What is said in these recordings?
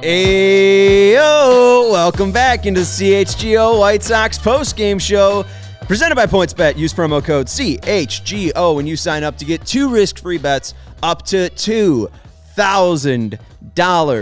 Ayo! Welcome back into CHGO White Sox postgame show. Presented by PointsBet. Use promo code CHGO when you sign up to get 2 risk-free bets up to $2,000. Going,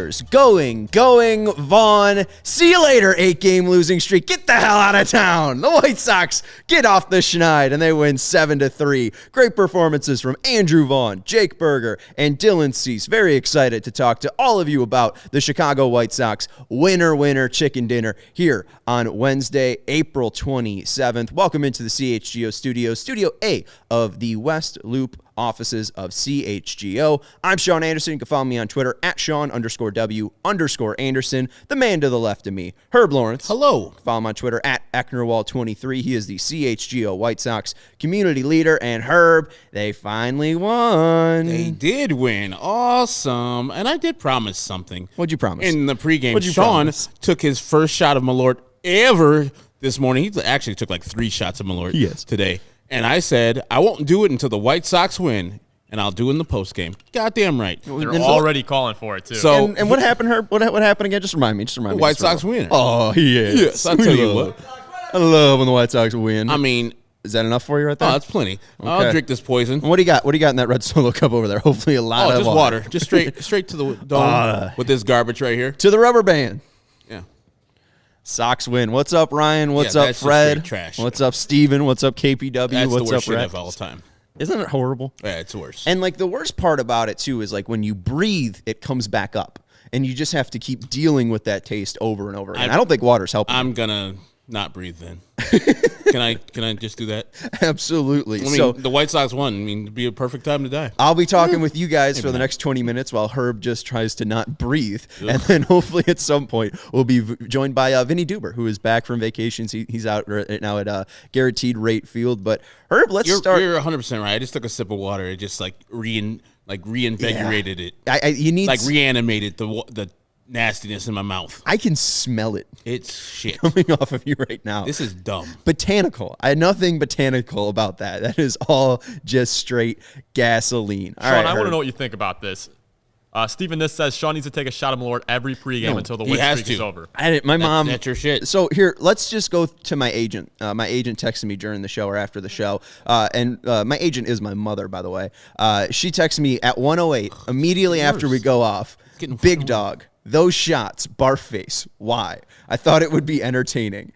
Vaughn. See you later, 8-game losing streak. Get the hell out of town. The White Sox get off the schneid, and they win 7-3. Great performances from Andrew Vaughn, Jake Berger, and Dylan Cease. Very excited to talk to all of you about the Chicago White Sox winner chicken dinner here on Wednesday, April 27th. Welcome into the CHGO studio, Studio A of the West Loop offices of CHGO. I'm Sean Anderson. You can follow me on Twitter at Sean_W_Anderson. The man to the left of me, Herb Lawrence. Hello. Follow him on Twitter at Ecknerwall23. He is the CHGO White Sox community leader. And Herb, they finally won. They did win. Awesome. And I did promise something. What'd you promise? In the pregame, What'd you Sean promise? took his first shot of Malort ever this morning. He actually took like 3 shots of Malort today. And I said, I won't do it until the White Sox win, and I'll do it in the postgame. Goddamn right. They're already calling for it, too. So, and what happened, Herb? What happened again? Just remind me. The White Sox win. Oh, yes. Yes, I'll tell you what. I love when the White Sox win. I mean, is that enough for you right there? Oh, that's plenty. Okay. I'll drink this poison. What do you got? What do you got in that red Solo cup over there? Hopefully a lot of just water. Just straight to the dome with this garbage right here. To the rubber band. Yeah. Sox win. What's up, Ryan? What's up, that's just Fred? straight trash. What's up, Steven? What's up, KPW? That's What's the worst up, shit Rex? of all time. Isn't it horrible? Yeah, it's worse. And like the worst part about it too is like when you breathe, it comes back up, and you just have to keep dealing with that taste over and over again. I don't think water's helping. I'm gonna not breathe then. Can I just do that? Absolutely. I mean, So the White Sox won. I mean, it'd be a perfect time to die. I'll be talking with you guys for the next 20 minutes while Herb just tries to not breathe. And then hopefully at some point we'll be joined by Vinny Duber, who is back from vacations. He's out right now at Guaranteed Rate Field. But Herb, let's start. You're 100% right. I just took a sip of water. It just like reinvigorated it. You need like reanimated the nastiness in my mouth. I can smell it. It's shit. Coming off of you right now. This is dumb. Botanical. I had nothing botanical about that. That is all just straight gasoline. All Sean, right, I want Herb. to know what you think about this. Stephen Niss says Sean needs to take a shot of Malort every pregame until the win streak is over. My mom. That's your shit. So here, let's just go to my agent. My agent texted me during the show or after the show, and my agent is my mother, by the way. She texted me at 1:08 immediately after we go off. Big dog. Those shots, barf face. Why? I thought it would be entertaining.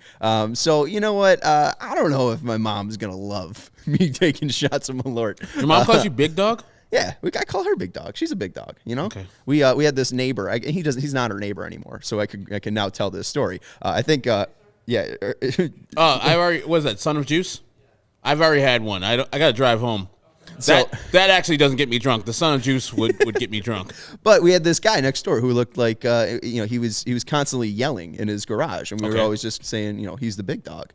So you know what? I don't know if my mom's gonna love me taking shots of Malort. Your mom calls you big dog? Yeah, I call her Big Dog. She's a big dog, you know. Okay. We had this neighbor. He's not our neighbor anymore, so I can now tell this story. I think yeah. I already was that Son of Juice. I've already had one. I got to drive home. That actually doesn't get me drunk. The Son of Juice would get me drunk. But we had this guy next door who looked like he was constantly yelling in his garage, and we were always just saying he's the big dog.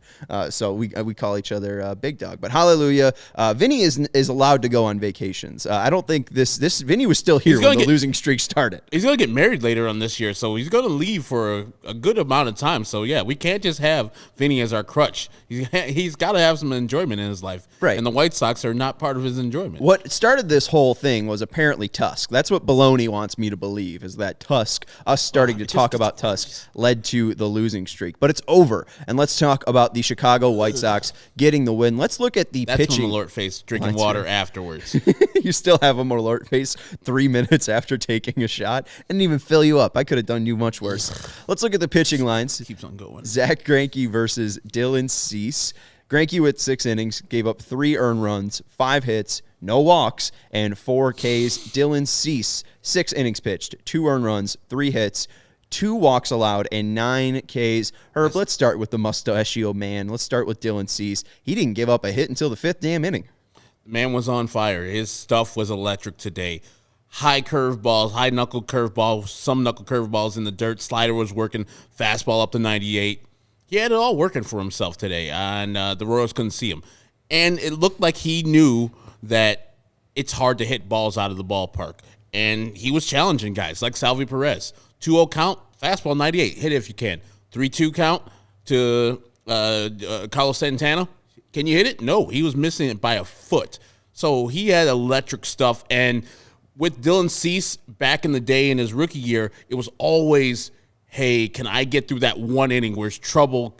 So we call each other Big Dog. But hallelujah, Vinny is allowed to go on vacations. I don't think this Vinny was still here when the losing streak started. He's gonna get married later on this year, so he's gonna leave for a good amount of time. So yeah, we can't just have Vinny as our crutch. He's got to have some enjoyment in his life, right? And the White Sox are not part of his enjoyment. What started this whole thing was apparently Tusk. That's what Baloney wants me to believe, is that Tusk, us starting to talk about Tusk, led to the losing streak. But it's over, and let's talk about the Chicago White Sox getting the win. Let's look at the pitching. That's Malort face drinking water afterwards. You still have a Malort face 3 minutes after taking a shot. Didn't even fill you up. I could have done you much worse. Let's look at the pitching lines. It keeps on going. Zach Cranky versus Dylan Cease. Cranky with 6 innings, gave up 3 earned runs, 5 hits, no walks, and 4 Ks. Dylan Cease, 6 innings pitched, 2 earned runs, 3 hits, 2 walks allowed, and 9 Ks. Herb, let's start with the mustachio man. Let's start with Dylan Cease. He didn't give up a hit until the 5th damn inning. The man was on fire. His stuff was electric today. High curveballs, high knuckle curveballs, some knuckle curveballs in the dirt. Slider was working, fastball up to 98. He had it all working for himself today, and the Royals couldn't see him. And it looked like he knew that it's hard to hit balls out of the ballpark. And he was challenging guys like Salvi Perez. 2-0 count, fastball 98, hit it if you can. 3-2 count to Carlos Santana. Can you hit it? No, he was missing it by a foot. So he had electric stuff. And with Dylan Cease back in the day in his rookie year, it was always, hey, can I get through that one inning where's trouble,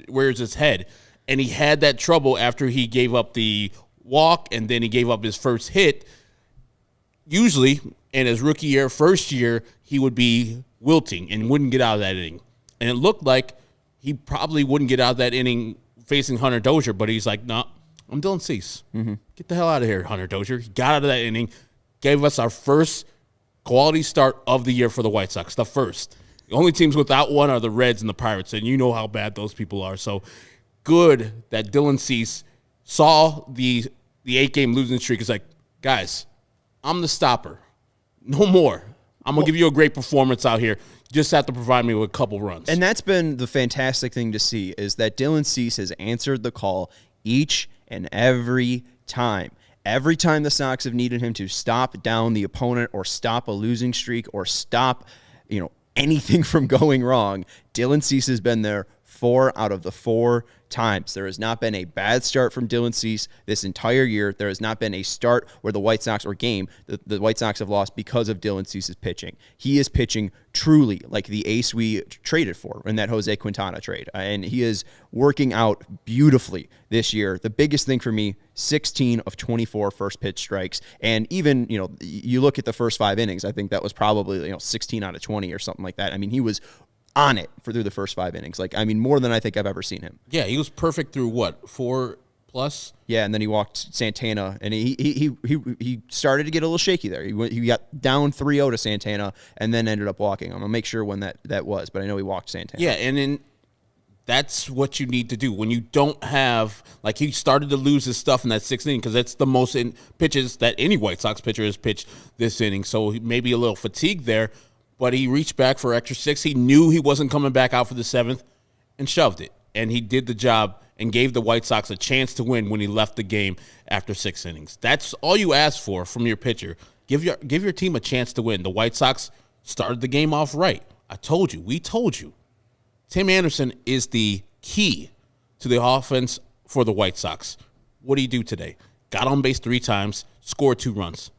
where's his head? And he had that trouble after he gave up the walk and then he gave up his first hit. Usually in his rookie year, first year, he would be wilting and wouldn't get out of that inning. And it looked like he probably wouldn't get out of that inning facing Hunter Dozier, but he's like, no, I'm Dylan Cease. Mm-hmm. Get the hell out of here, Hunter Dozier. He got out of that inning, gave us our first quality start of the year for the White Sox, the first. The only teams without one are the Reds and the Pirates, and you know how bad those people are. So good that Dylan Cease saw the 8-game losing streak. It's like, guys, I'm the stopper. No more. I'm going to give you a great performance out here. You just have to provide me with a couple runs. And that's been the fantastic thing to see is that Dylan Cease has answered the call each and every time. Every time the Sox have needed him to stop down the opponent or stop a losing streak or stop, anything from going wrong, Dylan Cease has been there 4 out of the 4 times. There has not been a bad start from Dylan Cease this entire year. There has not been a start where the White Sox or game the White Sox have lost because of Dylan Cease's pitching. He is pitching truly like the ace we traded for in that Jose Quintana trade, and he is working out beautifully this year. The biggest thing for me, 16 of 24 first pitch strikes, and even you look at the first 5 innings, I think that was probably 16 out of 20 or something like that. I mean, he was on it through the first 5 innings. More than I think I've ever seen him. Yeah, he was perfect through what, 4+? Yeah, and then he walked Santana, and he started to get a little shaky there. He got down 3-0 to Santana, and then ended up walking him. I'll make sure when that was, but I know he walked Santana. Yeah, and then that's what you need to do when you don't have, like, he started to lose his stuff in that 6th inning because that's the most pitches that any White Sox pitcher has pitched this inning. So maybe a little fatigue there. But he reached back for extra 6. He knew he wasn't coming back out for the 7th and shoved it. And he did the job and gave the White Sox a chance to win when he left the game after 6 innings. That's all you ask for from your pitcher. Give your team a chance to win. The White Sox started the game off right. We told you. Tim Anderson is the key to the offense for the White Sox. What did he do today? Got on base 3 times, scored 2 runs.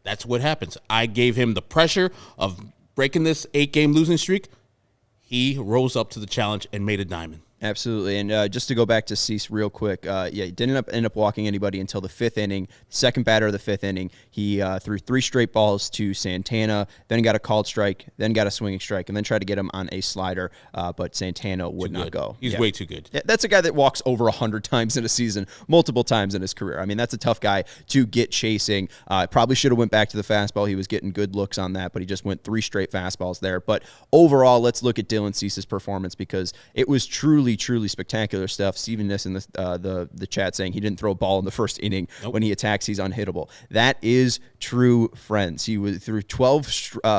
That's what happens. I gave him the pressure of breaking this 8-game losing streak. He rose up to the challenge and made a diamond. Absolutely. And just to go back to Cease real quick, he didn't end up walking anybody until the 5th inning. Second batter of the 5th inning, he threw 3 straight balls to Santana, then got a called strike, then got a swinging strike, and then tried to get him on a slider, but Santana would not go. He's way too good. Yeah, that's a guy that walks over 100 times in a season, multiple times in his career. I mean, that's a tough guy to get chasing. Probably should have went back to the fastball. He was getting good looks on that, but he just went 3 straight fastballs there. But overall, let's look at Dylan Cease's performance because it was truly spectacular stuff. Steven Niss in the chat saying he didn't throw a ball in the first inning. Nope. When he attacks, he's unhittable. That is true, friends. He threw 12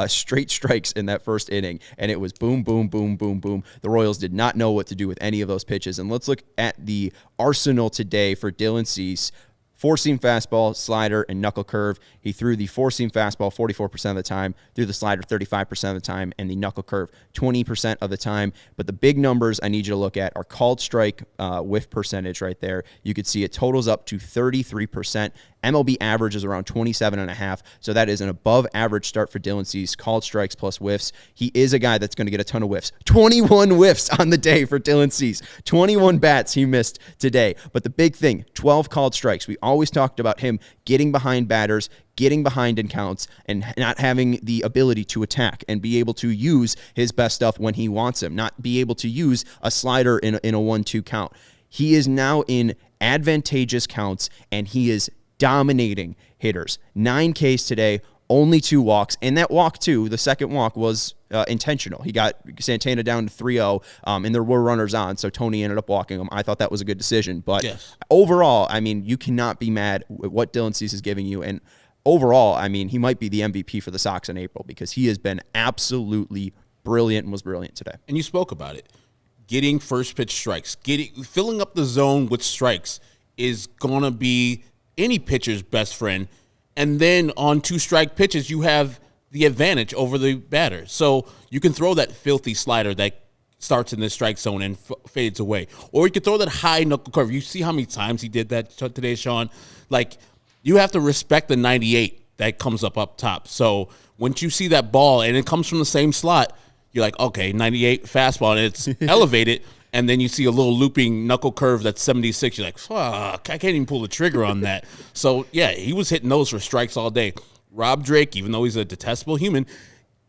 straight strikes in that first inning, and it was boom, boom, boom, boom, boom. The Royals did not know what to do with any of those pitches. And let's look at the arsenal today for Dylan Cease. 4-seam fastball, slider, and knuckle curve. He threw the 4-seam fastball 44% of the time, threw the slider 35% of the time, and the knuckle curve 20% of the time. But the big numbers I need you to look at are called strike whiff percentage right there. You could see it totals up to 33%. MLB average is around 27.5, so that is an above average start for Dylan Cease. Called strikes plus whiffs. He is a guy that's going to get a ton of whiffs. 21 whiffs on the day for Dylan Cease. 21 bats he missed today. But the big thing, 12 called strikes. We always talked about him getting behind batters, getting behind in counts, and not having the ability to attack and be able to use his best stuff when he wants him, not be able to use a slider in a 1-2 count. He is now in advantageous counts, and he is dominating hitters. 9 Ks today, only 2 walks, and that walk too, the second walk was intentional. He got Santana down to 3-0, and there were runners on, so Tony ended up walking him. I thought that was a good decision, but overall, I mean, you cannot be mad with what Dylan Cease is giving you, and overall, I mean, he might be the MVP for the Sox in April because he has been absolutely brilliant and was brilliant today. And you spoke about it. Getting first pitch strikes, filling up the zone with strikes is going to be any pitcher's best friend. And then on 2-strike pitches, you have the advantage over the batter. So you can throw that filthy slider that starts in the strike zone and fades away. Or you can throw that high knuckle curve. You see how many times he did that today, Sean? Like, you have to respect the 98 that comes up top. So once you see that ball and it comes from the same slot, you're like, okay, 98 fastball, and it's elevated. And then you see a little looping knuckle curve that's 76. You're like, fuck, I can't even pull the trigger on that. So, yeah, he was hitting those for strikes all day. Rob Drake, even though he's a detestable human,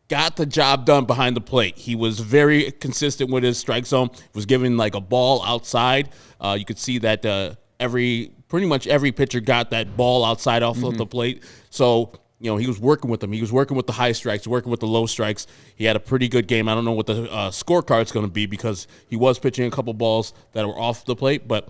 got the job done behind the plate. He was very consistent with his strike zone. Was giving like a ball outside. You could see that pretty much every pitcher got that ball outside off of the plate. So, he was working with them. He was working with the high strikes, working with the low strikes. He had a pretty good game. I don't know what the scorecard's going to be because he was pitching a couple balls that were off the plate. But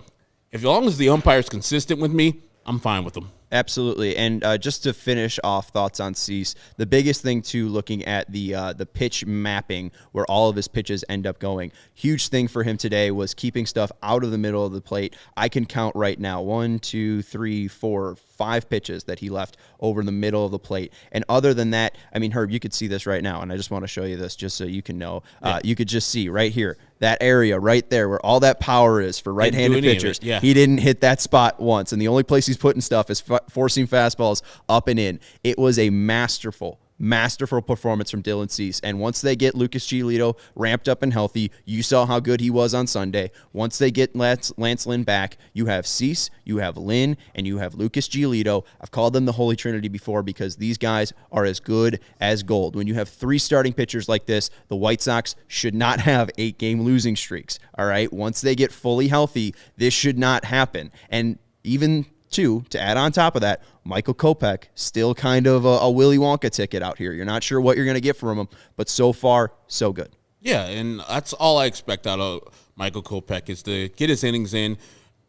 as long as the umpire's consistent with me, I'm fine with him. Absolutely. And just to finish off thoughts on Cease, the biggest thing too, looking at the pitch mapping where all of his pitches end up going, huge thing for him today was keeping stuff out of the middle of the plate. I can count right now 1, 2, 3, 4, 5 pitches that he left over the middle of the plate. And other than that, I mean, Herb, you could see this right now, and I just want to show you this just so you can know. You could just see right here, that area right there where all that power is for right-handed pitchers. Yeah. He didn't hit that spot once, and the only place he's putting stuff is forcing fastballs up and in. It was a masterful performance from Dylan Cease. And once they get Lucas Giolito ramped up and healthy, you saw how good he was on Sunday. Once they get Lance Lynn back, you have Cease, you have Lynn, and you have Lucas Giolito. I've called them the Holy Trinity before because these guys are as good as gold. When you have 3 starting pitchers like this, the White Sox should not have 8-game losing streaks. All right? Once they get fully healthy, this should not happen. And even to add on top of that, Michael Kopech, still kind of a Willy Wonka ticket out here. You're not sure what you're going to get from him, but so far, so good. Yeah, and that's all I expect out of Michael Kopech is to get his innings in.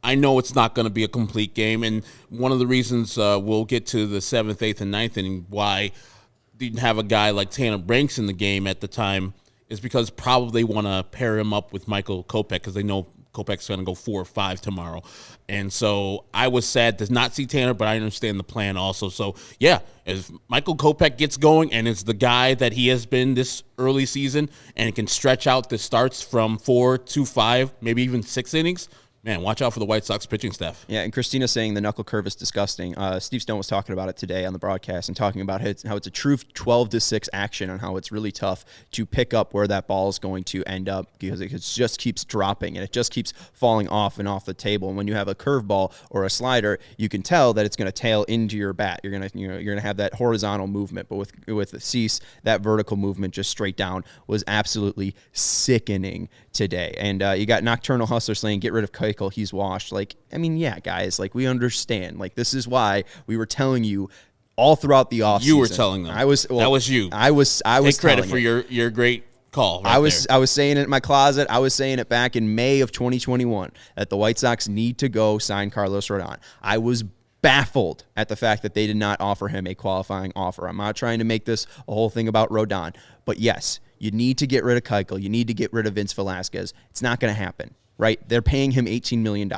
I know it's not going to be a complete game, and one of the reasons we'll get to the 7th, 8th, and 9th inning why didn't have a guy like Tanner Branks in the game at the time is because probably want to pair him up with Michael Kopech because they know Kopech's going to go 4 or 5 tomorrow. And so I was sad to not see Tanner, but I understand the plan also. So, yeah, as Michael Kopech gets going and is the guy that he has been this early season and can stretch out the starts from 4 to 5, maybe even 6 innings, man, watch out for the White Sox pitching staff. Yeah, and Christina's saying the knuckle curve is disgusting. Steve Stone was talking about it today on the broadcast and talking about how it's a true 12-6 action and how it's really tough to pick up where that ball is going to end up because it just keeps dropping and it just keeps falling off and off the table. And when you have a curveball or a slider, you can tell that it's going to tail into your bat. You're gonna have that horizontal movement, but with Cease, that vertical movement just straight down was absolutely sickening today. And you got Nocturnal Hustler saying, get rid of Keuchel, he's washed. Like, I mean, yeah, guys, like we understand. Like, this is why we were telling you all throughout the offseason. You were telling them. That was you. I was Take credit for your great call. I was saying it in my closet. I was saying it back in May of 2021 that the White Sox need to go sign Carlos Rodon. I was baffled at the fact that they did not offer him a qualifying offer. I'm not trying to make this a whole thing about Rodon, but yes, you need to get rid of Keuchel. You need to get rid of Vince Velasquez. It's not going to happen. Right? They're paying him $18 million.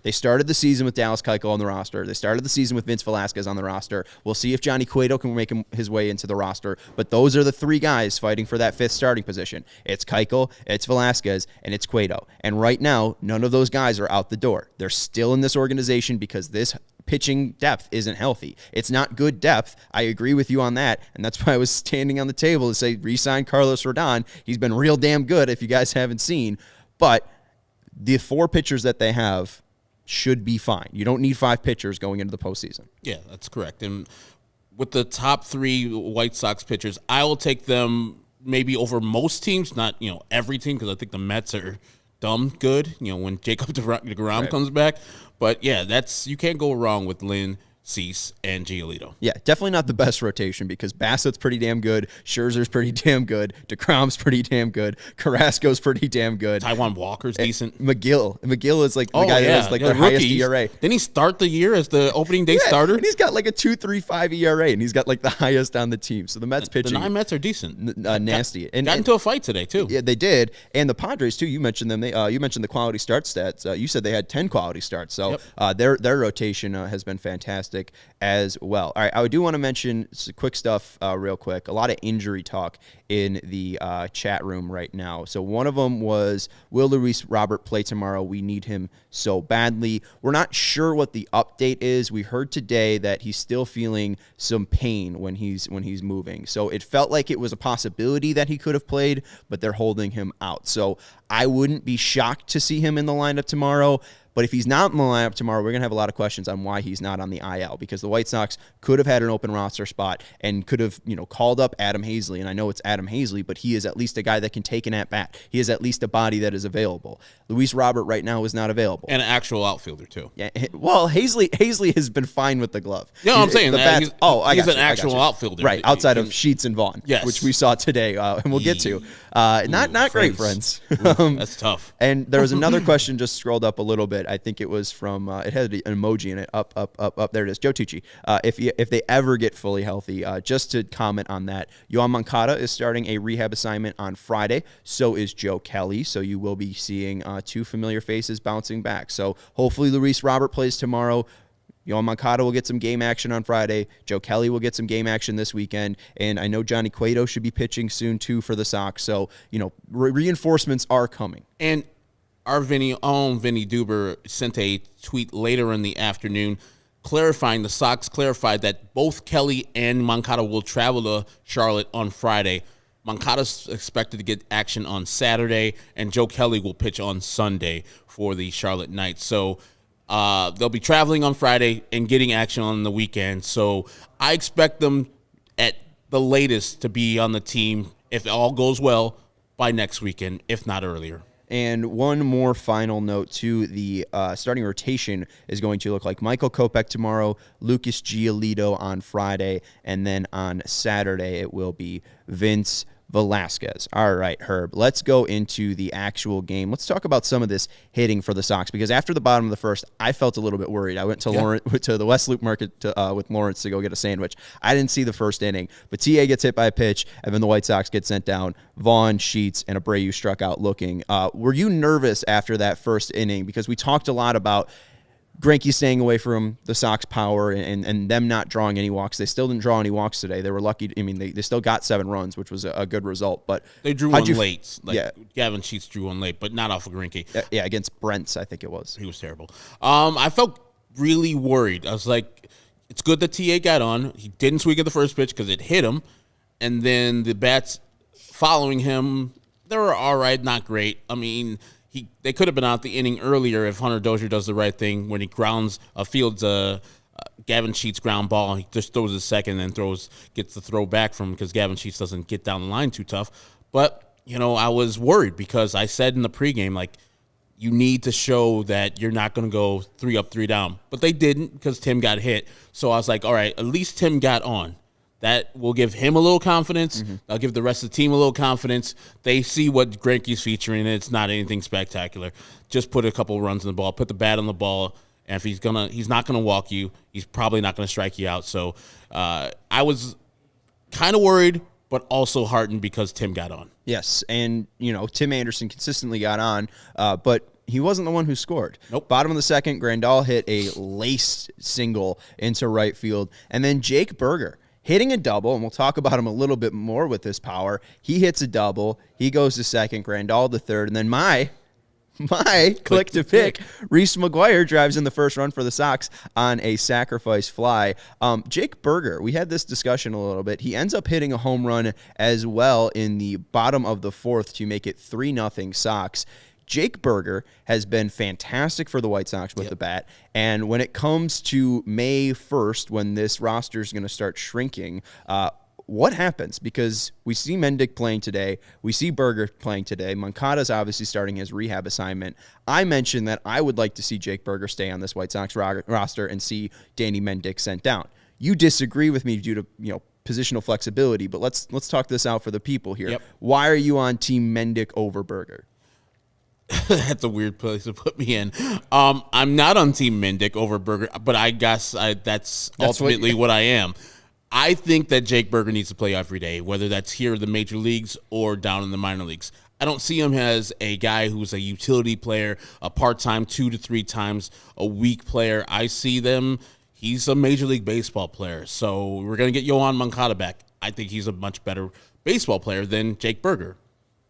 They started the season with Dallas Keuchel on the roster. They started the season with Vince Velasquez on the roster. We'll see if Johnny Cueto can make his way into the roster. But those are the 3 guys fighting for that 5th starting position. It's Keuchel, it's Velasquez, and it's Cueto. And right now, none of those guys are out the door. They're still in this organization because this pitching depth isn't healthy. It's not good depth. I agree with you on that. And that's why I was standing on the table to say re-sign Carlos Rodon. He's been real damn good if you guys haven't seen. But the 4 pitchers that they have should be fine. You don't need 5 pitchers going into the postseason. Yeah, that's correct. And with the top 3 White Sox pitchers, I will take them maybe over most teams, not every team, because I think the Mets are dumb good. When Jacob DeGrom comes back, but yeah, you can't go wrong with Lynn, Cease, and Giolito. Yeah, definitely not the best rotation because Bassett's pretty damn good, Scherzer's pretty damn good, DeGrom's pretty damn good, Carrasco's pretty damn good. Taijuan Walker's decent. McGill is like the guy that has like the highest ERA. Didn't he start the year as the opening day starter? And he's got like a 2.35 ERA, and he's got like the highest on the team. So the Mets pitching. The 9 Mets are decent. Nasty. Got into a fight today, too. Yeah, they did. And the Padres, too, you mentioned them. You mentioned the quality start stats. You said they had 10 quality starts. So their rotation has been fantastic. fantastic as well. All right, I do want to mention some quick stuff real quick. A lot of injury talk in the chat room right now. So one of them was, will Luis Robert play tomorrow? We need him so badly. We're not sure what the update is. We heard today that he's still feeling some pain when he's moving. So it felt like it was a possibility that he could have played, but they're holding him out. So I wouldn't be shocked to see him in the lineup tomorrow. But if he's not in the lineup tomorrow, we're going to have a lot of questions on why he's not on the IL, because the White Sox could have had an open roster spot and could have, called up Adam Hazley. And I know it's Adam Hazley, but he is at least a guy that can take an at-bat. He is at least a body that is available. Luis Robert right now is not available. And an actual outfielder, too. Yeah, well, Hazley has been fine with the glove. No, I'm saying that. He's an actual outfielder. Right, outside of Sheets and Vaughn, which we saw today, and we'll get to. Not great, friends. That's tough. And there was another question just scrolled up a little bit. I think it was from, it had an emoji in it. Up. There it is. Joe Tucci. If they ever get fully healthy, just to comment on that, Yoan Moncada is starting a rehab assignment on Friday. So is Joe Kelly. So you will be seeing two familiar faces bouncing back. So hopefully Luis Robert plays tomorrow. Yoan Moncada will get some game action on Friday. Joe Kelly will get some game action this weekend. And I know Johnny Cueto should be pitching soon, too, for the Sox. So, reinforcements are coming. And our Vinny Duber sent a tweet later in the afternoon clarifying, the Sox clarified that both Kelly and Moncada will travel to Charlotte on Friday. Moncada's expected to get action on Saturday, and Joe Kelly will pitch on Sunday for the Charlotte Knights. So they'll be traveling on Friday and getting action on the weekend. So I expect them at the latest to be on the team, if all goes well, by next weekend, if not earlier. And one more final note, too. The starting rotation is going to look like Michael Kopech tomorrow, Lucas Giolito on Friday, and then on Saturday it will be Vince Velasquez. All right, Herb, let's go into the actual game. Let's talk about some of this hitting for the Sox, because after the bottom of the first, I felt a little bit worried. I went to the West Loop Market with Lawrence to go get a sandwich. I didn't see the first inning, but TA gets hit by a pitch, and then the White Sox get sent down. Vaughn, Sheets, and Abreu struck out looking. Were you nervous after that first inning? Because we talked a lot about Cranky staying away from the Sox power and them not drawing any walks. They still didn't draw any walks today. They were lucky. They still got 7 runs, which was a good result. But they drew one late. Gavin Sheets drew one late, but not off of Cranky. Yeah, against Brents, I think it was. He was terrible. I felt really worried. I was like, it's good that TA got on. He didn't swing at the first pitch because it hit him. And then the bats following him, they were all right, not great. They could have been out the inning earlier if Hunter Dozier does the right thing when he grounds fields Gavin Sheets ground ball. He just throws a second and gets the throw back from him because Gavin Sheets doesn't get down the line too tough. But, I was worried because I said in the pregame, you need to show that you're not going to go 3 up, 3 down. But they didn't because Tim got hit. So I was like, all right, at least Tim got on. That will give him a little confidence. Mm-hmm. That'll give the rest of the team a little confidence. They see what Cranky's featuring, and it's not anything spectacular. Just put a couple runs in the ball, put the bat on the ball, and if he's not gonna walk you, he's probably not gonna strike you out. So I was kind of worried, but also heartened because Tim got on. Yes, and Tim Anderson consistently got on, but he wasn't the one who scored. Nope. Bottom of the second, Grandal hit a laced single into right field, and then Jake Berger hitting a double, and we'll talk about him a little bit more with this power. He hits a double. He goes to second, Grandal to third, and then my click to pick, Reese McGuire drives in the first run for the Sox on a sacrifice fly. Jake Berger, we had this discussion a little bit. He ends up hitting a home run as well in the bottom of the fourth to make it 3-0 Sox. Jake Berger has been fantastic for the White Sox with the bat, and when it comes to May 1st, when this roster is going to start shrinking, what happens? Because we see Mendick playing today, we see Berger playing today, Moncada's obviously starting his rehab assignment. I mentioned that I would like to see Jake Berger stay on this White Sox roster and see Danny Mendick sent down. You disagree with me due to positional flexibility, but let's talk this out for the people here. Yep. Why are you on Team Mendick over Berger? That's a weird place to put me in. I'm not on Team Mendick over Berger, but I guess that's ultimately what I am. I think that Jake Berger needs to play every day, whether that's here in the major leagues or down in the minor leagues. I don't see him as a guy who's a utility player, a part-time 2 to 3 times a week player. I see them. He's a Major League Baseball player, so we're going to get Yohan Moncada back. I think he's a much better baseball player than Jake Burger.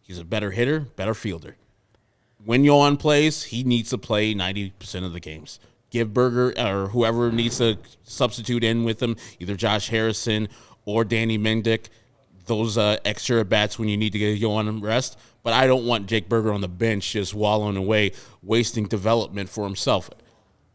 He's a better hitter, better fielder. When Yohan plays, he needs to play 90% of the games. Give Burger or whoever needs to substitute in with him, either Josh Harrison or Danny Mendick, those extra at-bats when you need to get Yohan rest. But I don't want Jake Burger on the bench just wallowing away, wasting development for himself.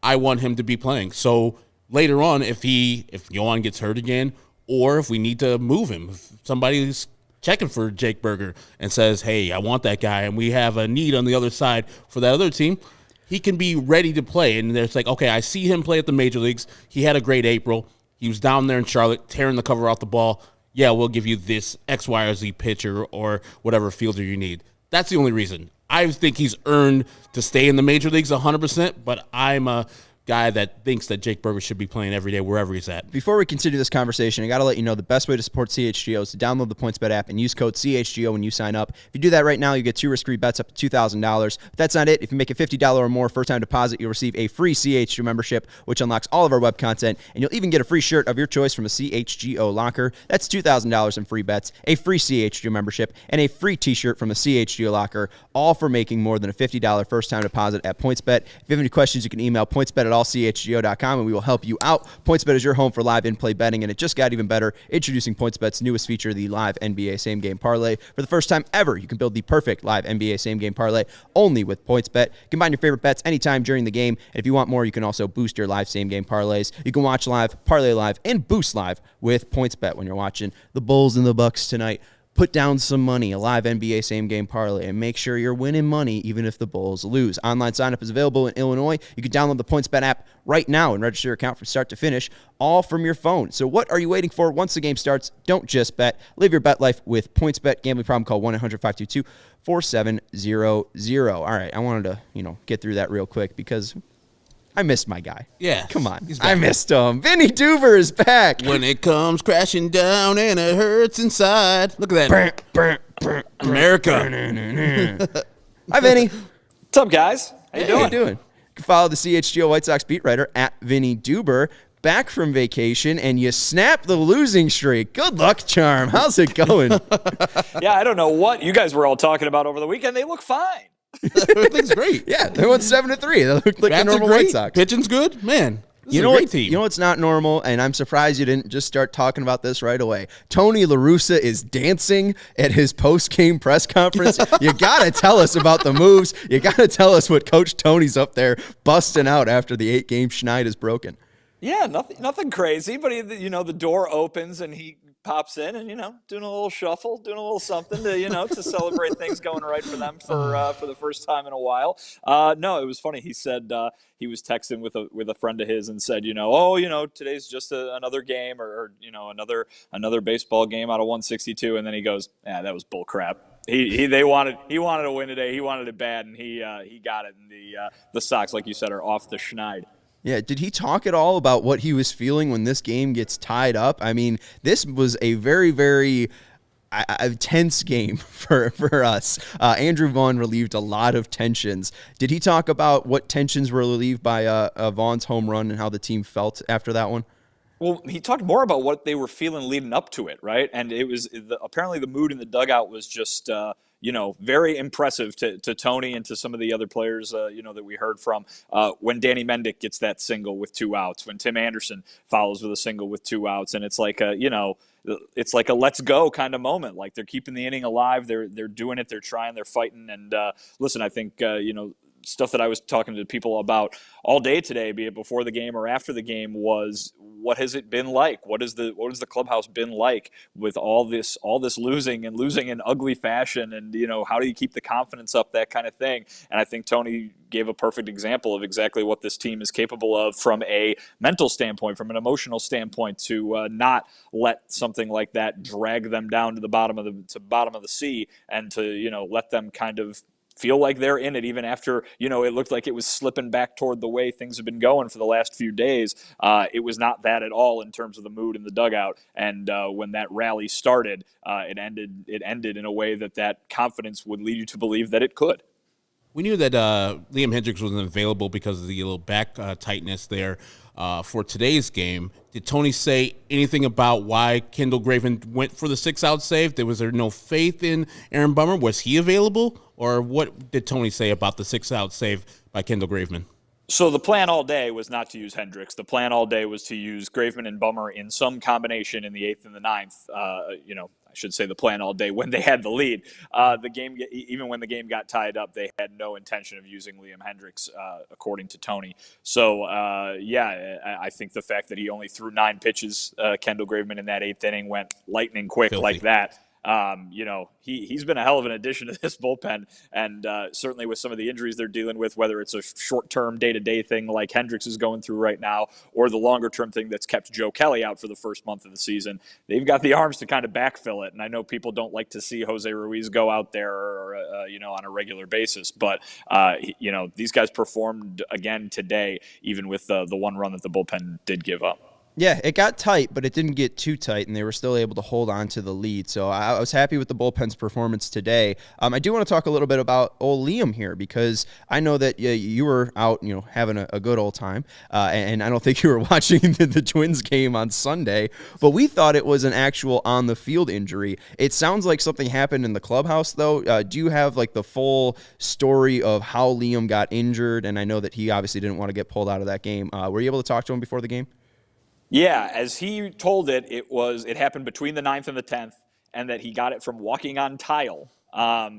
I want him to be playing. So later on, if Yohan gets hurt again, or if we need to move him, if somebody's checking for Jake Burger and says, hey, I want that guy, and we have a need on the other side for that other team, he can be ready to play. And it's like, okay, I see him play at the major leagues. He had a great April. He was down there in Charlotte tearing the cover off the ball. Yeah, we'll give you this X, Y, or Z pitcher or whatever fielder you need. That's the only reason. I think he's earned to stay in the major leagues 100%, but I'm a guy that thinks that Jake Burger should be playing every day wherever he's at. Before we continue this conversation, I got to let you know the best way to support CHGO is to download the PointsBet app and use code CHGO when you sign up. If you do that right now, you get 2 risk-free bets up to $2,000. But that's not it. If you make a $50 or more first-time deposit, you'll receive a free CHGO membership, which unlocks all of our web content, and you'll even get a free shirt of your choice from a CHGO locker. That's $2,000 in free bets, a free CHGO membership, and a free t-shirt from a CHGO locker, all for making more than a $50 first-time deposit at PointsBet. If you have any questions, you can email pointsbet@allchgo.com, and we will help you out. PointsBet is your home for live in-play betting, and it just got even better. Introducing PointsBet's newest feature, the live NBA same-game parlay. For the first time ever, you can build the perfect live NBA same-game parlay only with PointsBet. Combine your favorite bets anytime during the game, and if you want more, you can also boost your live same-game parlays. You can watch live, parlay live, and boost live with PointsBet when you're watching the Bulls and the Bucks tonight. Put down some money, a live NBA same-game parlay, and make sure you're winning money even if the Bulls lose. Online sign-up is available in Illinois. You can download the PointsBet app right now and register your account from start to finish, all from your phone. So what are you waiting for? Once the game starts, don't just bet. Live your bet life with PointsBet. Gambling problem, call 1-800-522-4700. All right, I wanted to, get through that real quick because I missed my guy. Yeah. Come on. I missed him. Vinny Duber is back. When it comes crashing down and it hurts inside. Look at that. America. Hi, Vinny. What's up, guys? How you doing? How you doing? You can follow the CHGO White Sox beat writer at Vinny Duber. Back from vacation, and you snap the losing streak. Good luck, Charm. How's it going? Yeah, I don't know what you guys were all talking about over the weekend. They look fine. Everything's great. Yeah, they went 7-3. They look like the normal White Sox. Pitching's good, man. You know what? You know what's not normal, and I'm surprised you didn't just start talking about this right away. Tony La Russa is dancing at his post-game press conference. You gotta tell us about the moves. You gotta tell us what Coach Tony's up there busting out after the 8-game schneid is broken. Yeah, nothing crazy, but the door opens and he pops in and doing a little shuffle, doing a little something to to celebrate things going right for them for the first time in a while. No, it was funny. He said he was texting with a friend of his and said, today's just another game or another baseball game out of 162, and then he goes, yeah, that was bull crap. He wanted to win today. He wanted it bad, and he got it. And the Sox, like you said, are off the schneid. Yeah, did he talk at all about what he was feeling when this game gets tied up? I mean, this was a very, very tense game for us. Andrew Vaughn relieved a lot of tensions. Did he talk about what tensions were relieved by Vaughn's home run and how the team felt after that one? Well, he talked more about what they were feeling leading up to it, right? And it was apparently the mood in the dugout was just very impressive to Tony and to some of the other players, that we heard from. When Danny Mendick gets that single with 2 outs, when Tim Anderson follows with a single with 2 outs, and it's like it's like a let's go kind of moment. Like they're keeping the inning alive. They're doing it. They're trying. They're fighting. And listen, I think stuff that I was talking to people about all day today, be it before the game or after the game, was what has it been like? What has the clubhouse been like with all this losing in ugly fashion? And how do you keep the confidence up, that kind of thing? And I think Tony gave a perfect example of exactly what this team is capable of from a mental standpoint, from an emotional standpoint, to not let something like that drag them down to the bottom of the sea, and to let them kind of feel like they're in it, even after, it looked like it was slipping back toward the way things have been going for the last few days. It was not that at all in terms of the mood in the dugout. And when that rally started, it ended in a way that confidence would lead you to believe that it could. We knew that Liam Hendricks wasn't available because of the little back tightness there. for today's game. Did Tony say anything about why Kendall Graveman went for the 6-out save? Was there no faith in Aaron Bummer? Was he available? Or what did Tony say about the 6-out save by Kendall Graveman? So the plan all day was not to use Hendricks. The plan all day was to use Graveman and Bummer in some combination in the 8th and the 9th. I should say the plan all day when they had the lead. The game, even when the game got tied up, they had no intention of using Liam Hendricks, according to Tony. So, I think the fact that he only threw 9 pitches, Kendall Graveman in that 8th inning went lightning quick like that. He's been a hell of an addition to this bullpen, and certainly with some of the injuries they're dealing with, whether it's a short-term day-to-day thing like Hendricks is going through right now, or the longer-term thing that's kept Joe Kelly out for the first month of the season, they've got the arms to kind of backfill it. And I know people don't like to see Jose Ruiz go out there, on a regular basis, but these guys performed again today, even with the one run that the bullpen did give up. Yeah, it got tight, but it didn't get too tight, and they were still able to hold on to the lead. So I was happy with the bullpen's performance today. I do want to talk a little bit about old Liam here, because I know that you were out, having a good old time, and I don't think you were watching the Twins game on Sunday, but we thought it was an actual on-the-field injury. It sounds like something happened in the clubhouse, though. Do you have, the full story of how Liam got injured? And I know that he obviously didn't want to get pulled out of that game. Were you able to talk to him before the game? Yeah, as he told it, it happened between the 9th and the 10th, and that he got it from walking on tile.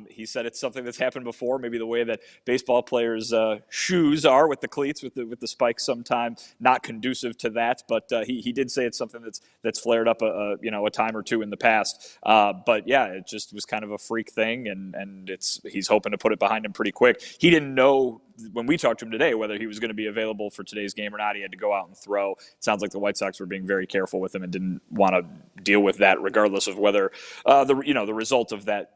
He said it's something that's happened before, maybe the way that baseball players' shoes are with the cleats, with the spikes, sometimes not conducive to that. But he did say it's something that's flared up a time or two in the past. But yeah, it just was kind of a freak thing, and he's hoping to put it behind him pretty quick. He didn't know when we talked to him today whether he was going to be available for today's game or not. He had to go out and throw. It sounds like the White Sox were being very careful with him and didn't want to deal with that, regardless of whether the result of that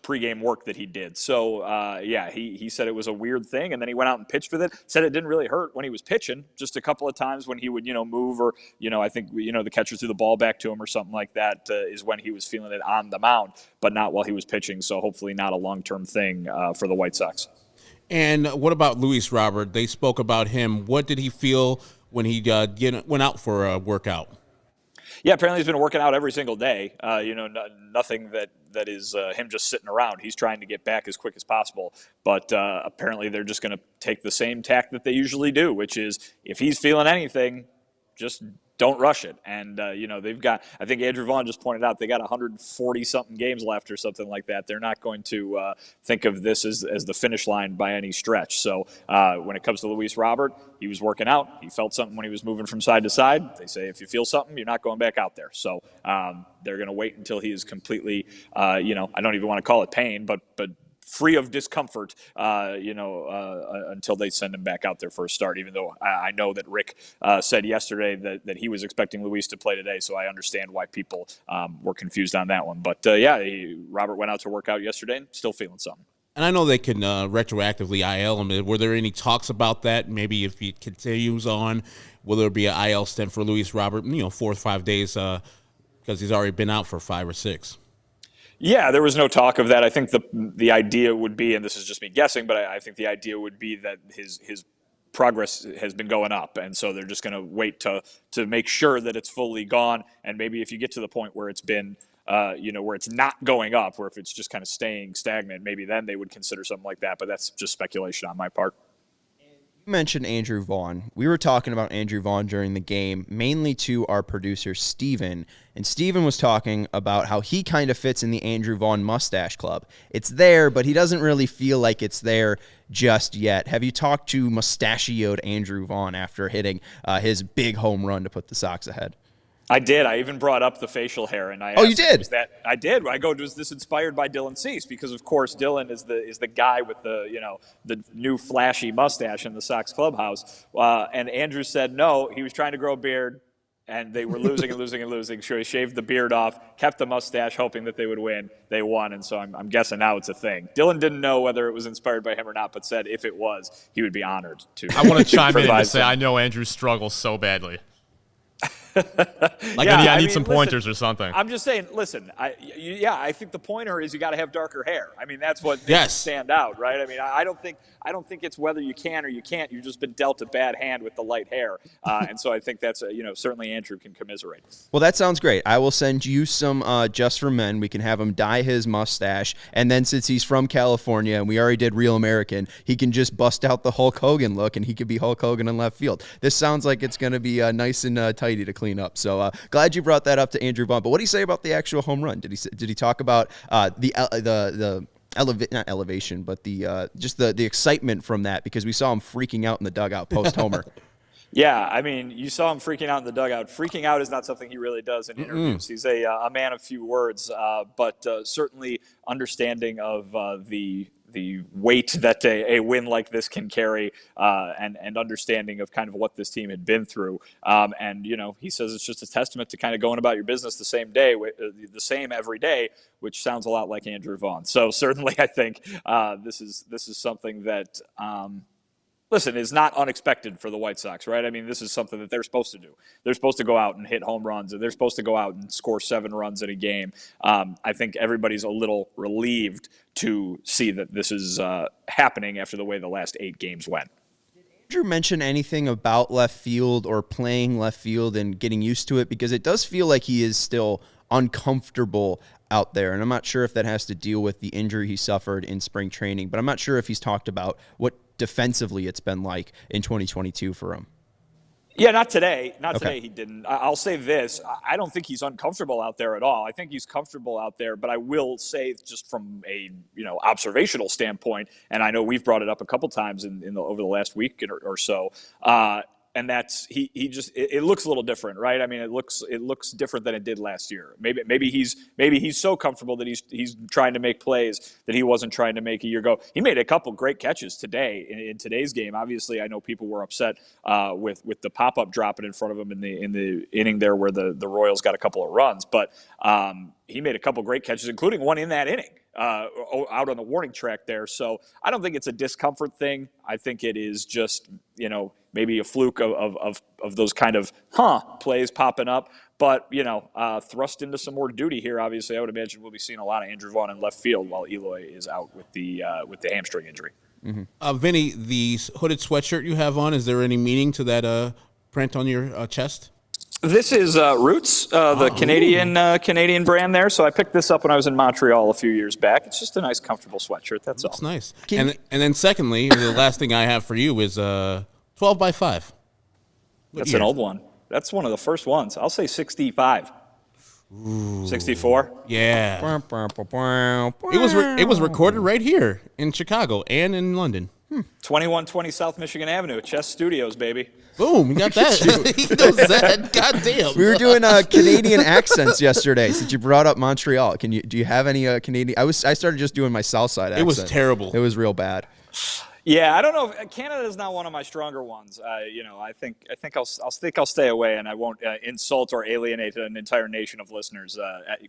pregame work that he did. So, he said it was a weird thing, and then he went out and pitched with it. Said it didn't really hurt when he was pitching, just a couple of times when he would, move, or, I think, the catcher threw the ball back to him or something like that, is when he was feeling it on the mound, but not while he was pitching. So hopefully not a long-term thing for the White Sox. And what about Luis Robert? They spoke about him. What did he feel when he went out for a workout? Yeah, apparently he's been working out every single day. Nothing that is him just sitting around. He's trying to get back as quick as possible. But apparently they're just going to take the same tack that they usually do, which is if he's feeling anything, just don't rush it. And, they've got, I think Andrew Vaughn just pointed out, they got 140-something games left or something like that. They're not going to think of this as the finish line by any stretch. So when it comes to Luis Robert, he was working out. He felt something when he was moving from side to side. They say if you feel something, you're not going back out there. So they're going to wait until he is completely, I don't even want to call it pain, but free of discomfort, until they send him back out there for a start, even though I know that Rick said yesterday that he was expecting Luis to play today, so I understand why people were confused on that one. But, Robert went out to work out yesterday and still feeling something. And I know they can retroactively IL him. Were there any talks about that? Maybe if he continues on, will there be an IL stint for Luis Robert, 4 or 5 days, because he's already been out for 5 or 6? Yeah, there was no talk of that. I think the idea would be, and this is just me guessing, but I think the idea would be that his progress has been going up, and so they're just going to wait to make sure that it's fully gone. And maybe if you get to the point where it's been, where it's not going up, or if it's just kind of staying stagnant, maybe then they would consider something like that. But that's just speculation on my part. You mentioned Andrew Vaughn. We were talking about Andrew Vaughn during the game, mainly to our producer, Steven. And Steven was talking about how he kind of fits in the Andrew Vaughn mustache club. It's there, but he doesn't really feel like it's there just yet. Have you talked to mustachioed Andrew Vaughn after hitting his big home run to put the Sox ahead? I did. I even brought up the facial hair, and I asked, oh, you did? I did. I go, was this inspired by Dylan Cease? Because of course Dylan is the guy with the new flashy mustache in the Sox clubhouse. And Andrew said no. He was trying to grow a beard, and they were losing and losing and losing. So he shaved the beard off, kept the mustache, hoping that they would win. They won, and so I'm guessing now it's a thing. Dylan didn't know whether it was inspired by him or not, but said if it was, he would be honored to. I want to chime in and say I know Andrew struggles so badly. Like, I need some pointers or something. I'm just saying, listen, I think the pointer is you got to have darker hair. I mean, that's what makes it stand out, right? I mean, I don't think it's whether you can or you can't. You've just been dealt a bad hand with the light hair. And so I think that's, certainly Andrew can commiserate. Well, that sounds great. I will send you some Just for Men. We can have him dye his mustache. And then since he's from California and we already did Real American, he can just bust out the Hulk Hogan look and he could be Hulk Hogan in left field. This sounds like it's going to be nice and tidy to clean up. So glad you brought that up to Andrew Vaughn. But what did he say about the actual home run? Did he talk about the not elevation, but just the excitement from that, because we saw him freaking out in the dugout post-homer. Yeah, I mean, you saw him freaking out in the dugout. Freaking out is not something he really does in interviews. He's a man of few words, but certainly understanding of the weight that a win like this can carry, and understanding of kind of what this team had been through. And he says it's just a testament to kind of going about your business the same every day, which sounds a lot like Andrew Vaughn. So certainly, I think this is something that. Listen, is not unexpected for the White Sox, right? I mean, this is something that they're supposed to do. They're supposed to go out and hit home runs, and they're supposed to go out and score 7 runs in a game. I think everybody's a little relieved to see that this is happening after the way the last 8 games went. Did Andrew mention anything about left field or playing left field and getting used to it? Because it does feel like he is still uncomfortable out there, and I'm not sure if that has to deal with the injury he suffered in spring training, but I'm not sure if he's talked about what defensively it's been like in 2022 for him. Yeah, not today. Today he didn't. I'll say this. I don't think he's uncomfortable out there at all. I think he's comfortable out there, but I will say just from a observational standpoint, and I know we've brought it up a couple times over the last week or so, and that's he just it looks a little different, right? I mean, it looks different than it did last year. Maybe he's so comfortable that he's trying to make plays that he wasn't trying to make a year ago. He made a couple great catches today in today's game. Obviously, I know people were upset with the pop-up dropping in front of him in the inning there where the Royals got a couple of runs, but he made a couple great catches, including one in that inning. Out on the warning track there. So I don't think it's a discomfort thing. I think it is just, maybe a fluke of those kind of plays popping up. But, thrust into some more duty here, obviously, I would imagine we'll be seeing a lot of Andrew Vaughn in left field while Eloy is out with the hamstring injury. Mm-hmm. Vinny, the hooded sweatshirt you have on, is there any meaning to that print on your chest? This is Roots, the Canadian brand there. So I picked this up when I was in Montreal a few years back. It's just a nice, comfortable sweatshirt. That's all. It's nice. And then secondly, the last thing I have for you is 12 by 5. That's an old one. That's one of the first ones. I'll say 65. Ooh. 64? Yeah. It was recorded right here in Chicago and in London. 2120 South Michigan Avenue, Chess Studios, baby. Boom, you got that. He knows that. God damn. We were doing Canadian accents yesterday since you brought up Montreal. Do you have any Canadian? I started just doing my South Side accent. It was terrible. It was real bad. Yeah, I don't know. Canada is not one of my stronger ones. I think I'll stay away, and I won't insult or alienate an entire nation of listeners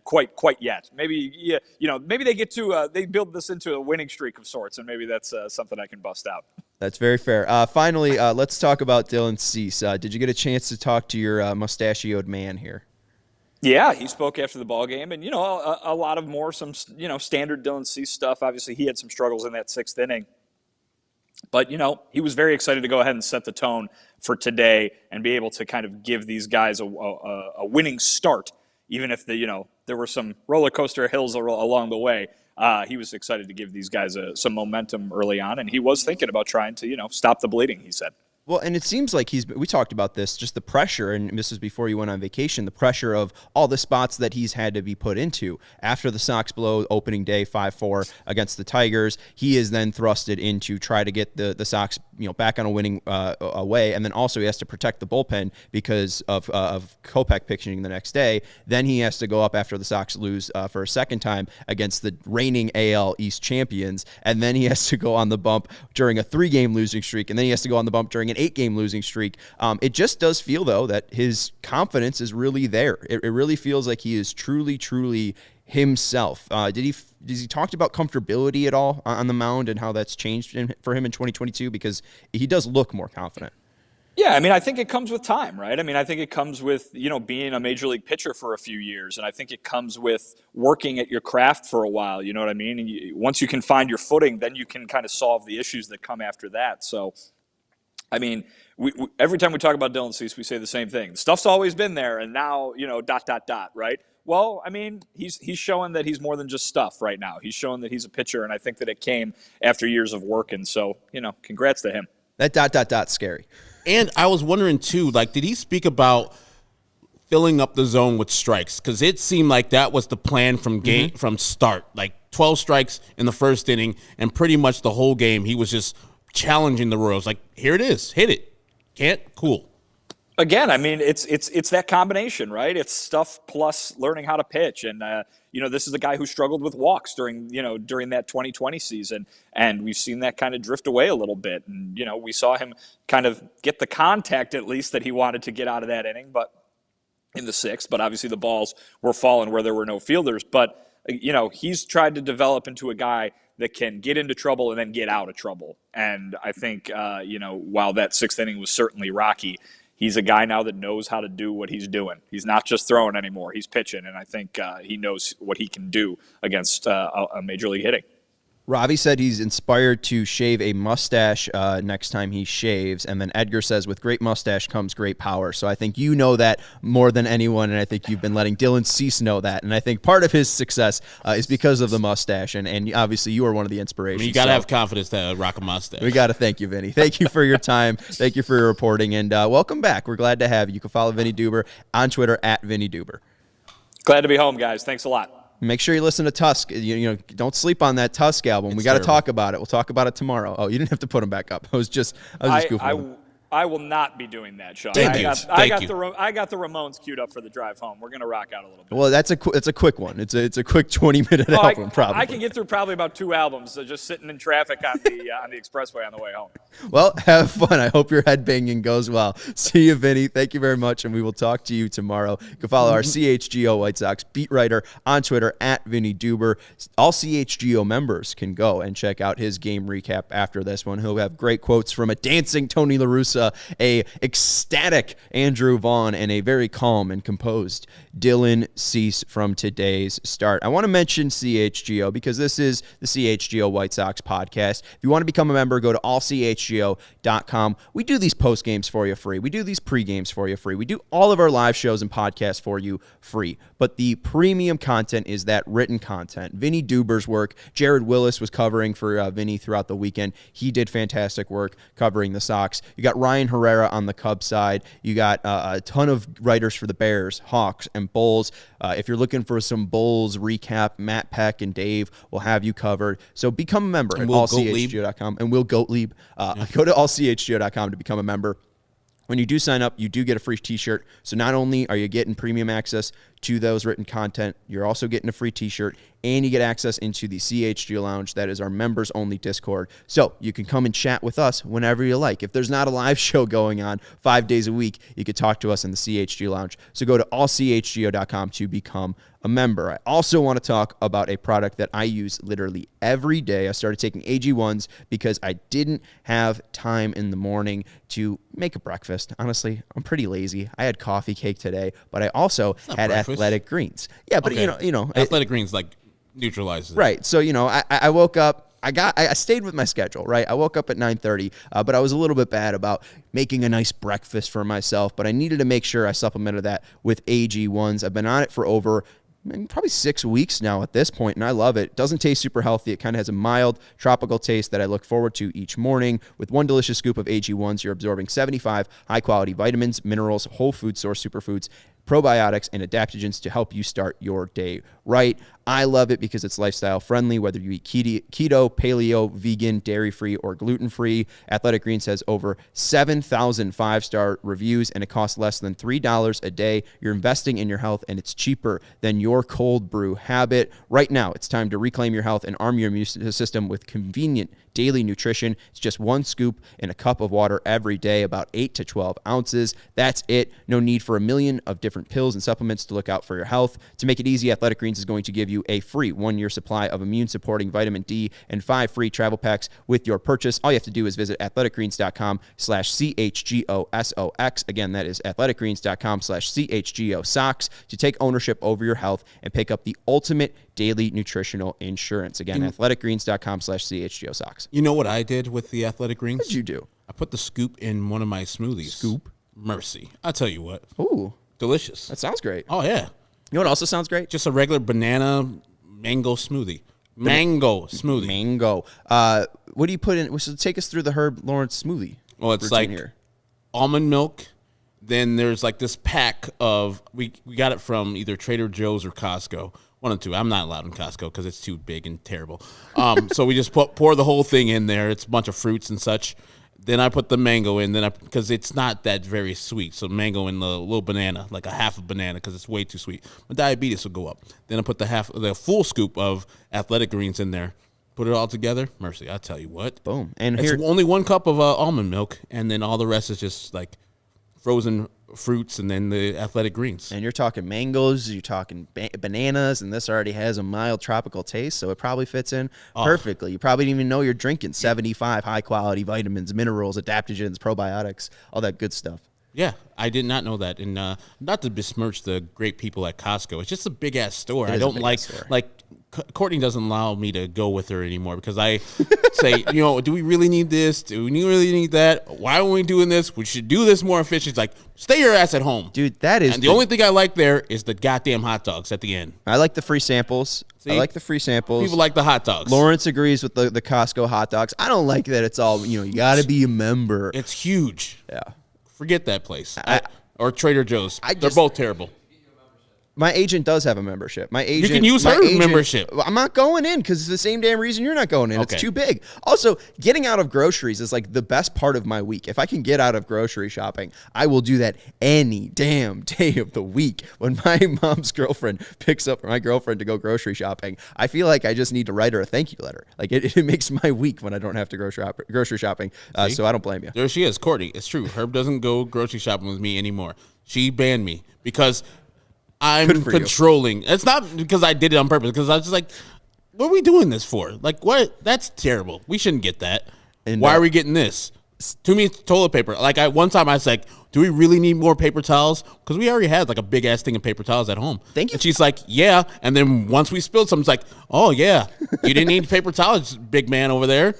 quite yet. Maybe maybe they get to they build this into a winning streak of sorts, and maybe that's something I can bust out. That's very fair. Finally, let's talk about Dylan Cease. Did you get a chance to talk to your mustachioed man here? Yeah, he spoke after the ball game, and a lot of some standard Dylan Cease stuff. Obviously, he had some struggles in that 6th inning. But, he was very excited to go ahead and set the tone for today and be able to kind of give these guys a winning start, even if there were some roller coaster hills along the way. He was excited to give these guys some momentum early on, and he was thinking about trying to, stop the bleeding, he said. Well, and it seems like we talked about this, just the pressure, and this was before you went on vacation, the pressure of all the spots that he's had to be put into. After the Sox blow opening day 5-4 against the Tigers, he is then thrusted into try to get the Sox back on a winning way, and then also he has to protect the bullpen because of Kopech pitching the next day. Then he has to go up after the Sox lose for a second time against the reigning AL East champions, and then he has to go on the bump during a 3-game losing streak, and then he has to go on the bump during an 8-game losing streak. It just does feel, though, that his confidence is really there. It really feels like he is truly himself. Has he talked about comfortability at all on the mound and how that's changed for him in 2022? Because he does look more confident. Yeah, I mean, I think it comes with time, right? I mean, I think it comes with, being a major league pitcher for a few years. And I think it comes with working at your craft for a while. You know what I mean? And once you can find your footing, then you can kind of solve the issues that come after that. So, I mean, we every time we talk about Dylan Cease, we say the same thing. Stuff's always been there, and now, right? Well, I mean, he's showing that he's more than just stuff right now. He's showing that he's a pitcher, and I think that it came after years of work. And so, congrats to him. That ... scary. And I was wondering, too, did he speak about filling up the zone with strikes? Because it seemed like that was the plan from start. 12 strikes in the first inning, and pretty much the whole game he was just challenging the Royals. Here it is. Hit it. Can't? Cool. Again, I mean, it's that combination, right? It's stuff plus learning how to pitch. And, this is a guy who struggled with walks during that 2020 season. And we've seen that kind of drift away a little bit. And, we saw him kind of get the contact, at least, that he wanted to get out of that inning, but in the sixth. But obviously the balls were falling where there were no fielders. But, he's tried to develop into a guy that can get into trouble and then get out of trouble. And I think, while that sixth inning was certainly rocky, he's a guy now that knows how to do what he's doing. He's not just throwing anymore. He's pitching, and I think he knows what he can do against a major league hitting. Robbie said he's inspired to shave a mustache next time he shaves. And then Edgar says, with great mustache comes great power. So I think you know that more than anyone, and I think you've been letting Dylan Cease know that. And I think part of his success is because of the mustache. And obviously you are one of the inspirations. You got to have confidence to rock a mustache. We got to thank you, Vinny. Thank you for your time. Thank you for your reporting. And welcome back. We're glad to have you. You can follow Vinny Duber on Twitter at Vinny Duber. Glad to be home, guys. Thanks a lot. Make sure you listen to Tusk. Don't sleep on that Tusk album. We got to talk about it. We'll talk about it tomorrow. Oh, you didn't have to put them back up. I was just goofing. I will not be doing that, Sean. I got the Ramones queued up for the drive home. We're gonna rock out a little bit. Well, it's a quick one. It's a quick 20-minute album, probably. I can get through probably about 2 albums, so just sitting in traffic on the expressway on the way home. Well, have fun. I hope your headbanging goes well. See you, Vinny. Thank you very much, and we will talk to you tomorrow. You can follow our CHGO White Sox beat writer on Twitter at Vinny Duber. All CHGO members can go and check out his game recap after this one. He'll have great quotes from a dancing Tony La Russa, a ecstatic Andrew Vaughn, and a very calm and composed Dylan Cease from today's start. I want to mention CHGO because this is the CHGO White Sox podcast. If you want to become a member, go to allchgo.com. We do these post games for you free. We do these pre games for you free. We do all of our live shows and podcasts for you free. But the premium content is that written content. Vinny Duber's work. Jared Willis was covering for Vinny throughout the weekend. He did fantastic work covering the Sox. You got Ryan Herrera on the Cubs side. You got a ton of writers for the Bears, Hawks, and Bulls. If you're looking for some Bulls recap, Matt Peck and Dave will have you covered. So become a member at allchgo.com. And we'll Gottlieb. Go to allchgo.com to become a member. When you do sign up, you do get a free t-shirt. So not only are you getting premium access to those written content, you're also getting a free t-shirt, and you get access into the CHGO Lounge. That is our members-only Discord. So you can come and chat with us whenever you like. If there's not a live show going on 5 days a week, you can talk to us in the CHGO Lounge. So go to allchgo.com to become a member. I also want to talk about a product that I use literally every day. I started taking AG1s because I didn't have time in the morning to make a breakfast. Honestly, I'm pretty lazy. I had coffee cake today, but I also had breakfast. Athletic Greens. Yeah, but okay. Athletic Greens neutralizes it. Right. So, I woke up. I stayed with my schedule, right? I woke up at 9:30, but I was a little bit bad about making a nice breakfast for myself, but I needed to make sure I supplemented that with AG1s. I've been on it for over probably 6 weeks now at this point, and I love it. It doesn't taste super healthy. It kind of has a mild tropical taste that I look forward to each morning. With one delicious scoop of AG1s, you're absorbing 75 high-quality vitamins, minerals, whole food source superfoods, probiotics, and adaptogens to help you start your day right. I love it because it's lifestyle friendly, whether you eat keto, paleo, vegan, dairy-free, or gluten-free. Athletic Greens has over 7,000 five-star reviews, and it costs less than $3 a day. You're investing in your health, and it's cheaper than your cold brew habit. Right now, it's time to reclaim your health and arm your immune system with convenient daily nutrition. It's just one scoop in a cup of water every day, about 8 to 12 ounces. That's it. No need for a million of different different pills and supplements to look out for your health. To make it easy, Athletic Greens is going to give you a free 1-year supply of immune-supporting vitamin D and 5 free travel packs with your purchase. All you have to do is visit athleticgreens.com/CHGOSOX. Again, that is athleticgreens.com/CHGOSOX to take ownership over your health and pick up the ultimate daily nutritional insurance. Again, athleticgreens.com/CHGOSOX. You know what I did with the Athletic Greens? What did you do? I put the scoop in one of my smoothies. Scoop? Mercy. I'll tell you what. Ooh, Delicious. that sounds great. Oh, yeah. You know what also sounds great? Just a regular banana mango smoothie. Mango smoothie. What do you put in? So take us through the Herb Lawrence smoothie. Well, it's like almond milk. Then there's like this pack of, we got it from either Trader Joe's or Costco. One of the two. I'm not allowed in Costco because it's too big and terrible. So we just pour the whole thing in there. It's a bunch of fruits and such. Then I put the mango in, because it's not that very sweet. So mango and the little banana, like a half a banana, because it's way too sweet. My diabetes will go up. Then I put the full scoop of Athletic Greens in there. Put it all together. Mercy, I'll tell you what. Boom. And it's here, only 1 cup of almond milk, and then all the rest is just like frozen fruits and then the Athletic Greens. And you're talking mangoes, you're talking bananas, and this already has a mild tropical taste, so it probably fits in perfectly. You probably didn't even know you're drinking 75 high-quality vitamins, minerals, adaptogens, probiotics, all that good stuff. Yeah, I did not know that. And not to besmirch the great people at Costco. It's just a big-ass store. I don't like Courtney doesn't allow me to go with her anymore because I say, do we really need this? Do we really need that? Why are we doing this? We should do this more efficient. She's like, stay your ass at home. Dude, that is... And the only thing I like there is the goddamn hot dogs at the end. I like the free samples. See? I like the free samples. People like the hot dogs. Lawrence agrees with the Costco hot dogs. I don't like that it's all, you got to be a member. It's huge. Yeah. Forget that place. Or Trader Joe's. They're both terrible. My agent does have a membership. You can use her membership. I'm not going in because it's the same damn reason you're not going in. Okay. It's too big. Also, getting out of groceries is like the best part of my week. If I can get out of grocery shopping, I will do that any damn day of the week. When my mom's girlfriend picks up my girlfriend to go grocery shopping, I feel like I just need to write her a thank you letter. Like it makes my week when I don't have to grocery shopping. So I don't blame you. There she is, Courtney. It's true. Herb doesn't go grocery shopping with me anymore. She banned me because I'm controlling. It's not because I did it on purpose, because I was just like, what are we doing this for? Like, what? That's terrible. We shouldn't get that. And why are we getting this? To me, it's toilet paper. Like, one time I was like, do we really need more paper towels? Because we already had like a big ass thing of paper towels at home. Thank you. And she's like, yeah. And then once we spilled something, it's like, oh, yeah. You didn't need paper towels, big man over there.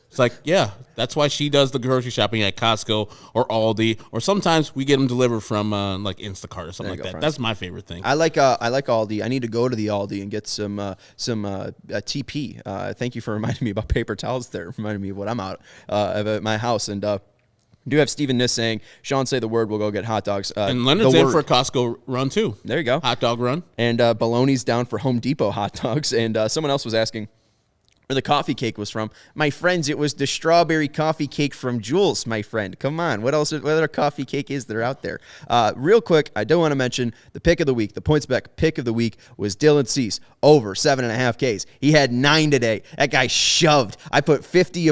It's like, yeah, that's why she does the grocery shopping at Costco or Aldi, or sometimes we get them delivered from like Instacart or something like that. That's my favorite thing. I like Aldi. I need to go to the Aldi and get some TP. Thank you for reminding me about paper towels there. Reminding me of what I'm out of at my house. And we do have Stephen Niss saying, Sean, say the word, we'll go get hot dogs. And Leonard's in for a Costco run too. There you go. Hot dog run. And Baloney's down for Home Depot hot dogs. And someone else was asking where the coffee cake was from. My friends, it was the strawberry coffee cake from Jules, my friend. Come on. What other coffee cake is there out there? Real quick, I do want to mention the pick of the week. The PointsBet pick of the week was Dylan Cease, over 7.5 Ks. He had 9 today. That guy shoved. I put 50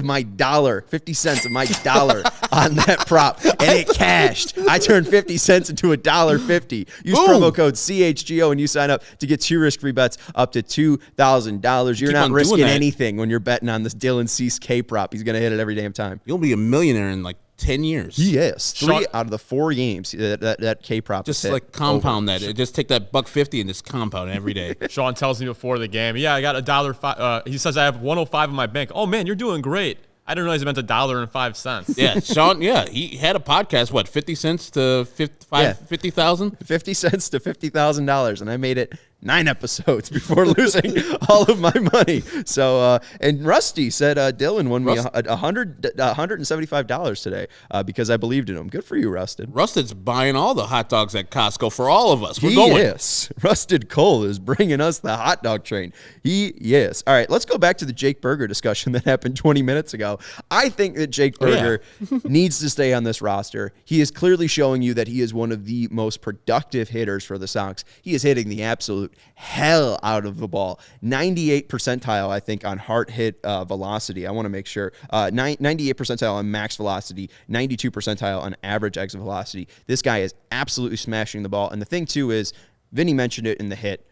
cents of my dollar on that prop, and it cashed. I turned 50 cents into $1.50. Use promo code CHGO when you sign up to get 2 risk-free bets up to $2,000. You're not risking anything when you're betting on this Dylan Cease K prop. He's going to hit it every damn time. You'll be a millionaire in like 10 years. Yes. 3 out of the 4 games that K prop just like compound that. Just take that $1.50 and just compound every day. Sean tells me before the game, yeah, I got $1.05. He says I have 105 in my bank. Oh man, you're doing great. I didn't realize it meant $1.05. Yeah, Sean. Yeah, he had a podcast. What, 50 cents to 50,000? 50 cents to $50,000, and I made it 9 episodes before losing all of my money. So, and Rusty said Dylan won me $175 today because I believed in him. Good for you, Rusted. Rusted's buying all the hot dogs at Costco for all of us. We're going. Yes. Rusted Cole is bringing us the hot dog train. Yes. All right, let's go back to the Jake Berger discussion that happened 20 minutes ago. I think that Jake Berger needs to stay on this roster. He is clearly showing you that he is one of the most productive hitters for the Sox. He is hitting the absolute absolute hell out of the ball. 98 percentile, I think, on hard hit velocity. I want to make sure. 98 percentile on max velocity, 92 percentile on average exit velocity. This guy is absolutely smashing the ball. And the thing, too, is Vinny mentioned it in the hit.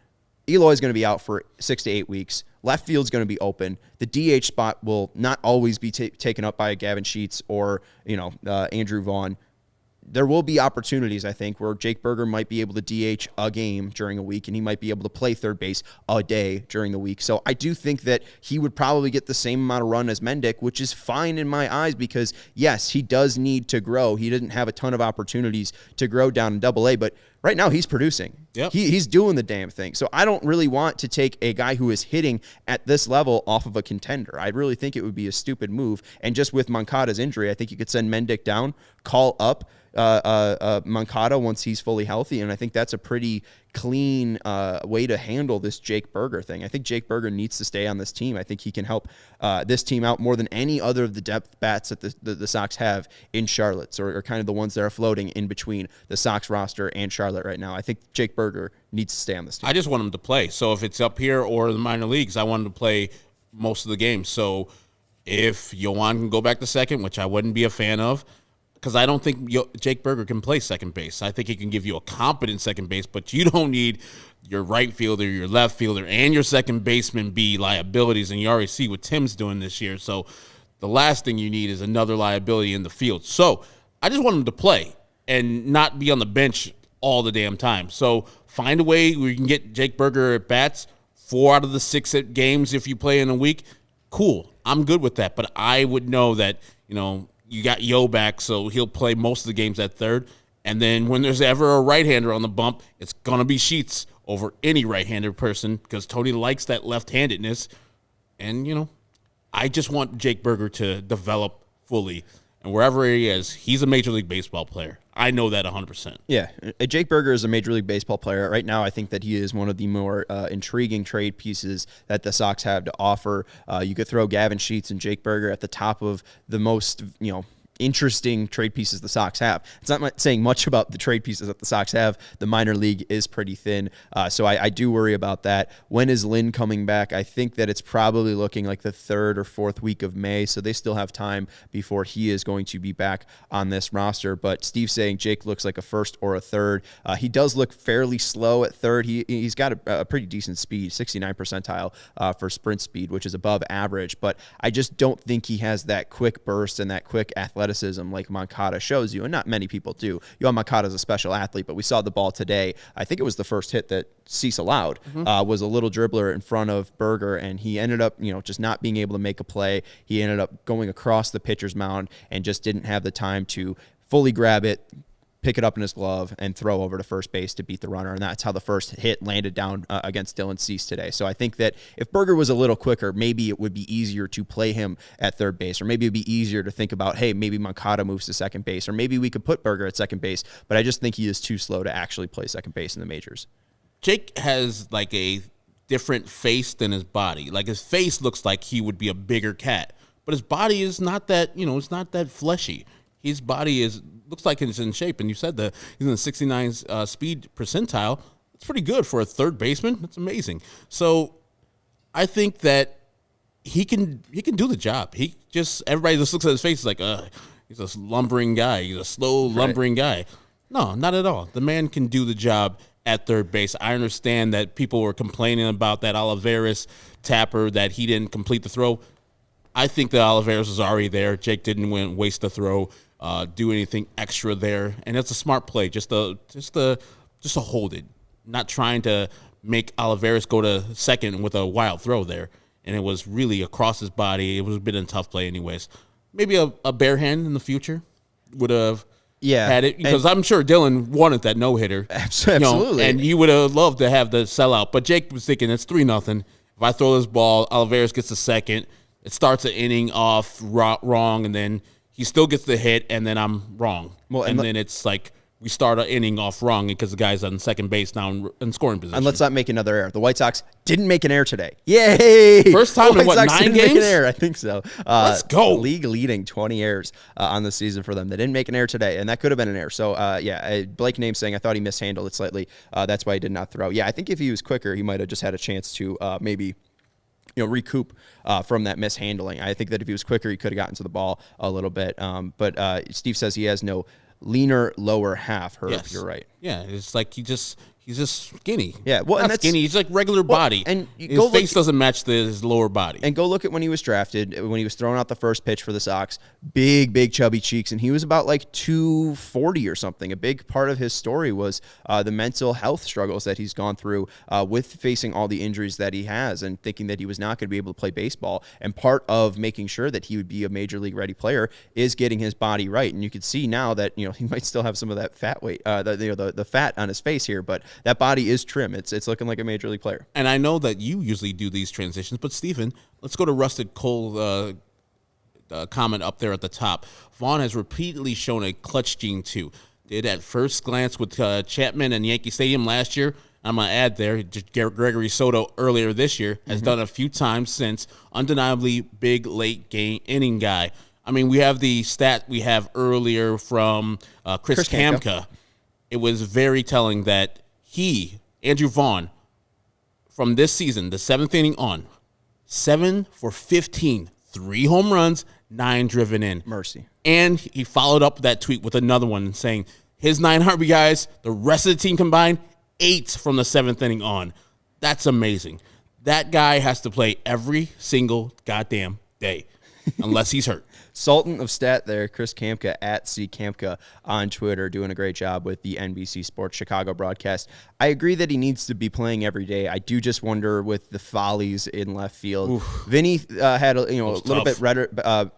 Eloy's going to be out for 6 to 8 weeks. Left field's going to be open. The DH spot will not always be taken up by Gavin Sheets or, Andrew Vaughn. There will be opportunities, I think, where Jake Burger might be able to DH a game during a week, and he might be able to play third base a day during the week. So I do think that he would probably get the same amount of run as Mendick, which is fine in my eyes because, yes, he does need to grow. He didn't have a ton of opportunities to grow down in Double-A, but right now he's producing. Yep. He's doing the damn thing. So I don't really want to take a guy who is hitting at this level off of a contender. I really think it would be a stupid move. And just with Moncada's injury, I think you could send Mendick down, call up Moncada once he's fully healthy, and I think that's a pretty clean way to handle this Jake Burger thing. I think Jake Burger needs to stay on this team. I think he can help this team out more than any other of the depth bats that the Sox have in Charlotte, or kind of the ones that are floating in between the Sox roster and Charlotte right now. I think Jake Burger needs to stay on this team. I just want him to play. So if it's up here or the minor leagues, I want him to play most of the games. So if Yohan can go back to second, which I wouldn't be a fan of, because I don't think Jake Burger can play second base. I think he can give you a competent second base, but you don't need your right fielder, your left fielder, and your second baseman be liabilities, and you already see what Tim's doing this year. So the last thing you need is another liability in the field. So I just want him to play and not be on the bench all the damn time. So find a way where you can get Jake Burger at bats 4 out of the 6 games if you play in a week. Cool. I'm good with that, but I would know that, you got Yo back, so he'll play most of the games at third. And then when there's ever a right-hander on the bump, it's going to be Sheets over any right-handed person because Tony likes that left-handedness. And, I just want Jake Burger to develop fully. And wherever he is, he's a Major League Baseball player. I know that 100%. Yeah, Jake Burger is a Major League Baseball player. Right now, I think that he is one of the more intriguing trade pieces that the Sox have to offer. You could throw Gavin Sheets and Jake Burger at the top of the most, interesting trade pieces the Sox have. It's not saying much about the trade pieces that the Sox have. The minor league is pretty thin, so I do worry about that. When is Lynn coming back? I think that it's probably looking like the 3rd or 4th week of May, so they still have time before he is going to be back on this roster. But Steve's saying Jake looks like a 1st or a 3rd. He does look fairly slow at 3rd. He's got a pretty decent speed, 69 percentile for sprint speed, which is above average, but I just don't think he has that quick burst and that quick athleticism like Moncada shows you, and not many people do. Yohan Moncada is a special athlete, but we saw the ball today. I think it was the first hit that Cease allowed, was a little dribbler in front of Burger, and he ended up, just not being able to make a play. He ended up going across the pitcher's mound and just didn't have the time to fully grab it, pick it up in his glove, and throw over to first base to beat the runner. And that's how the first hit landed down against Dylan Cease today. So I think that if Burger was a little quicker, maybe it would be easier to play him at third base, or maybe it'd be easier to think about, hey, maybe Moncada moves to second base, or maybe we could put Burger at second base. But I just think he is too slow to actually play second base in the majors. Jake has like a different face than his body. Like his face looks like he would be a bigger cat, but his body is not that, it's not that fleshy. His body looks like it's in shape, and you said that he's in the 69 speed percentile. That's pretty good for a third baseman. That's amazing. So I think that he can do the job. Everybody just looks at his face like, he's a lumbering guy. He's a slow lumbering guy. No, not at all. The man can do the job at third base. I understand that people were complaining about that Olivares tapper, that he didn't complete the throw. I think that Olivares was already there. Jake didn't waste the throw. Do anything extra there, and it's a smart play just to hold it, not trying to make Olivares go to second with a wild throw there, and it was really across his body. It was a bit of a tough play anyways. Maybe a bare hand in the future would have had it, because I'm sure Dylan wanted that no-hitter. Absolutely. And he would have loved to have the sellout, but Jake was thinking it's 3-0. If I throw this ball, Olivares gets a second, it starts an inning off wrong, and then he still gets the hit, and then I'm wrong. Well, and then it's like we start an inning off wrong because the guy's on second base now in scoring position. And let's not make another error. The White Sox didn't make an error today. Yay! First time in what, 9 didn't games? Make an error. I think so. Let's go. League leading 20 errors on the season for them. They didn't make an error today, and that could have been an error. So, Blake Name saying, I thought he mishandled it slightly. That's why he did not throw. Yeah, I think if he was quicker, he might have just had a chance to maybe recoup from that mishandling. I think that if he was quicker, he could have gotten to the ball a little bit. But Steve says he has no leaner lower half. Yes. You're right. Yeah, it's like he's just skinny. Yeah, well, not and that's skinny. He's like regular body. And his face doesn't match his lower body. And go look at when he was drafted, when he was throwing out the first pitch for the Sox. Big chubby cheeks, and he was about like 240 or something. A big part of his story was the mental health struggles that he's gone through with facing all the injuries that he has, and thinking that he was not going to be able to play baseball. And part of making sure that he would be a major league ready player is getting his body right. And you can see now that he might still have some of that fat weight, the fat on his face here, but that body is trim. It's looking like a major league player. And I know that you usually do these transitions, but Stephen, let's go to Rusted Cole comment up there at the top. Vaughn has repeatedly shown a clutch gene too. Did at first glance with Chapman and Yankee Stadium last year. I'm going to add there, Gregory Soto earlier this year has done a few times since. Undeniably big late game inning guy. I mean, we have the stat we have earlier from Chris Kamka. It was very telling that Andrew Vaughn, from this season, the 7th inning on, 7 for 15, 3 home runs, 9 driven in. Mercy. And he followed up that tweet with another one saying his 9 RBIs, the rest of the team combined, 8 from the 7th inning on. That's amazing. That guy has to play every single goddamn day unless he's hurt. Sultan of Stat there, Chris Kamka at C Kamka on Twitter, doing a great job with the NBC Sports Chicago broadcast. I agree that he needs to be playing every day. I do just wonder with the follies in left field. Oof. Vinny had a little bit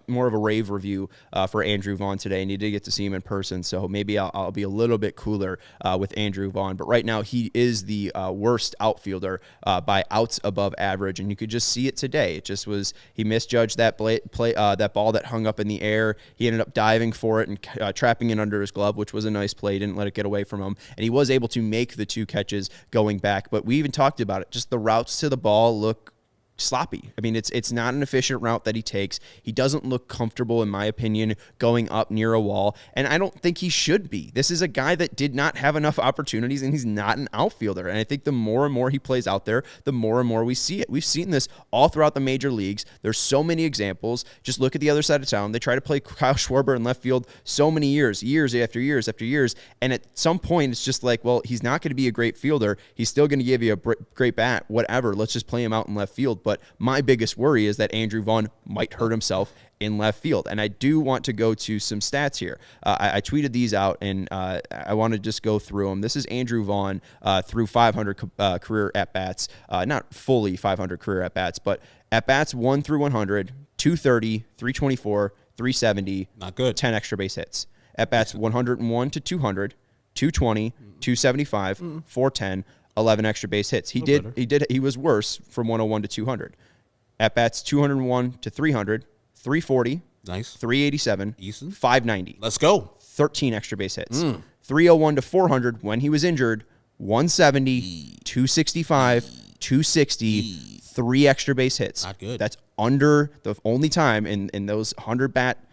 more of a rave review for Andrew Vaughn today, and he did get to see him in person. So maybe I'll be a little bit cooler with Andrew Vaughn. But right now he is the worst outfielder by outs above average, and you could just see it today. It just was he misjudged that that ball that hung up in the air. He ended up diving for it and trapping it under his glove, which was a nice play. Didn't let it get away from him, and he was able to make the 2 catches going back. But we even talked about it. Just the routes to the ball look sloppy. I mean, it's not an efficient route that he takes. He doesn't look comfortable, in my opinion, going up near a wall, and I don't think he should be. This is a guy that did not have enough opportunities, and he's not an outfielder. And I think the more and more he plays out there, the more and more we see it. We've seen this all throughout the major leagues. There's so many examples. Just look at the other side of town. They try to play Kyle Schwarber in left field so many years after years, and at some point it's just like, well, he's not going to be a great fielder. He's still going to give you a great bat, whatever. Let's just play him out in left field. But my biggest worry is that Andrew Vaughn might hurt himself in left field. And I do want to go to some stats here. I tweeted these out, and I want to just go through them. This is Andrew Vaughn through 500 career at-bats. Not fully 500 career at-bats, but at-bats 1 through 100, 230, 324, 370. Not good. 10 extra base hits. At-bats 101 to 200, 220, 275, 410, 11 extra base hits. He was worse from 101 to 200. At bats 201 to 300, 340, nice, 387, Eason, 590. Let's go. 13 extra base hits. 301 to 400 when he was injured, 170, 265, 260, 3 extra base hits. Not good. That's under the only time in those 100 bat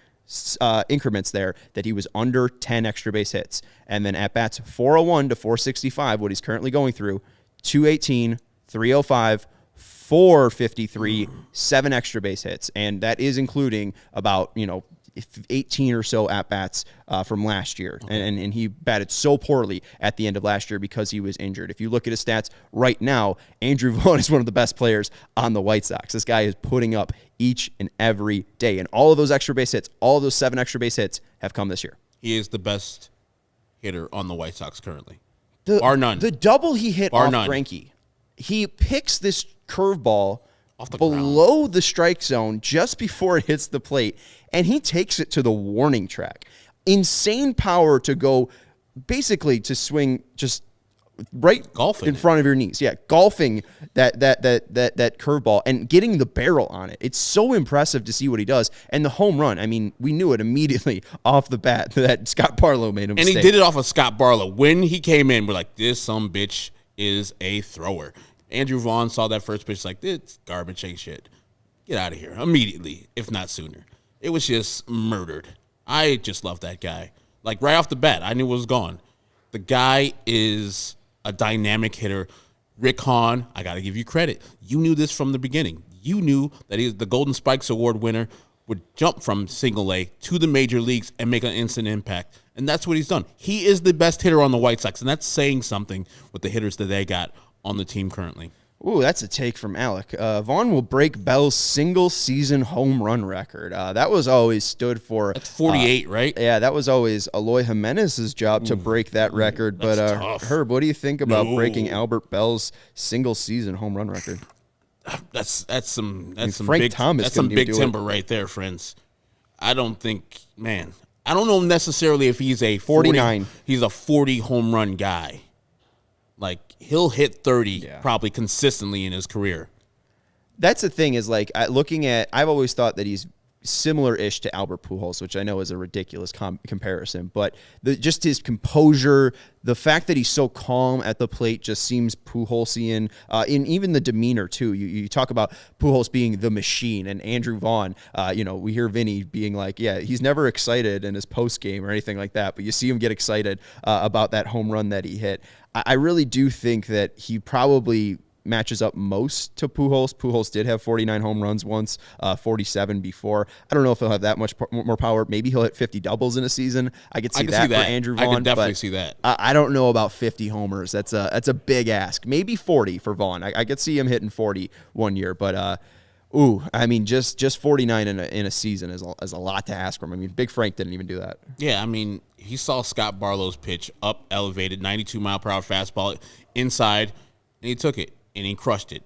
increments there that he was under 10 extra base hits. And then at bats 401 to 465, what he's currently going through, 218, 305, 453, 7 extra base hits. And that is including about, 18 or so at-bats from last year. Okay. And he batted so poorly at the end of last year because he was injured. If you look at his stats right now, Andrew Vaughn is one of the best players on the White Sox. This guy is putting up each and every day. And all of those extra base hits, all of those 7 extra base hits have come this year. He is the best hitter on the White Sox currently. Bar none. The double he hit Bar off none. Cranky, he picks this curveball the below ground. The strike zone just before it hits the plate, and he takes it to the warning track. Insane power to go, basically to swing just golfing in front of your knees. Yeah, golfing that curveball and getting the barrel on it. It's so impressive to see what he does. And the home run, I mean, we knew it immediately off the bat that Scott Barlow made a mistake. And he did it off of Scott Barlow. When he came in, we're like, this some bitch is a thrower. Andrew Vaughn saw that first pitch like, this garbage ain't shit. Get out of here immediately, if not sooner. It was just murdered. I just love that guy. Like, right off the bat, I knew it was gone. The guy is a dynamic hitter. Rick Hahn, I got to give you credit. You knew this from the beginning. You knew that he was the Golden Spikes Award winner, would jump from single A to the major leagues and make an instant impact. And that's what he's done. He is the best hitter on the White Sox, and that's saying something with the hitters that they got on the team currently. Ooh, that's a take from Alec. Vaughn will break Bell's single-season home run record. That was always stood for... That's 48, right? Yeah, that was always Eloy Jimenez's job to break that record. But Herb, what do you think about breaking Albert Bell's single-season home run record? That's some Frank big Thomas that's some big do timber right there, friends. I don't know necessarily if he's a 49. He's a 40 home run guy. Like, he'll hit 30 probably consistently in his career. That's the thing is, like, I've always thought that he's similar-ish to Albert Pujols, which I know is a ridiculous comparison, but just his composure, the fact that he's so calm at the plate just seems Pujolsian, in even the demeanor, too. You talk about Pujols being the machine, and Andrew Vaughn, we hear Vinny being like, yeah, he's never excited in his postgame or anything like that, but you see him get excited about that home run that he hit. I really do think that he probably matches up most to Pujols. Pujols did have 49 home runs once, 47 before. I don't know if he'll have that much more power. Maybe he'll hit 50 doubles in a season. I could see that for Andrew Vaughn. I could definitely see that. I don't know about 50 homers. That's a big ask. Maybe 40 for Vaughn. I could see him hitting 40 one year, but I mean, just 49 in a season is a lot to ask from him. I mean, Big Frank didn't even do that. Yeah, I mean, he saw Scott Barlow's pitch up, elevated, 92-mile-per-hour fastball inside, and he took it, and he crushed it.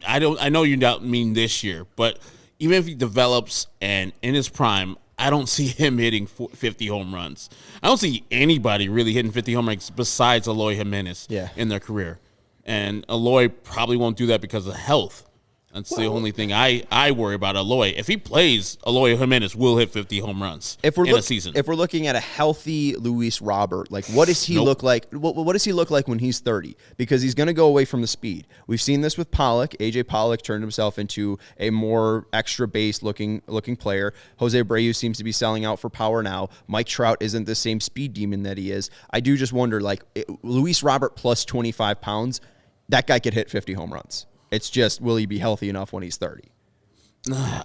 I know you don't mean this year, but even if he develops and in his prime, I don't see him hitting 50 home runs. I don't see anybody really hitting 50 home runs besides Eloy Jimenez in their career. And Eloy probably won't do that because of health. That's the only thing I worry about Eloy. If he plays, Eloy Jimenez will hit 50 home runs in a season. If we're looking at a healthy Luis Robert, like what does he look like? What does he look like when he's 30? Because he's going to go away from the speed. We've seen this with Pollock. AJ Pollock turned himself into a more extra base looking player. Jose Abreu seems to be selling out for power now. Mike Trout isn't the same speed demon that he is. I do just wonder, like, Luis Robert plus 25 pounds, that guy could hit 50 home runs. It's just, will he be healthy enough when he's 30?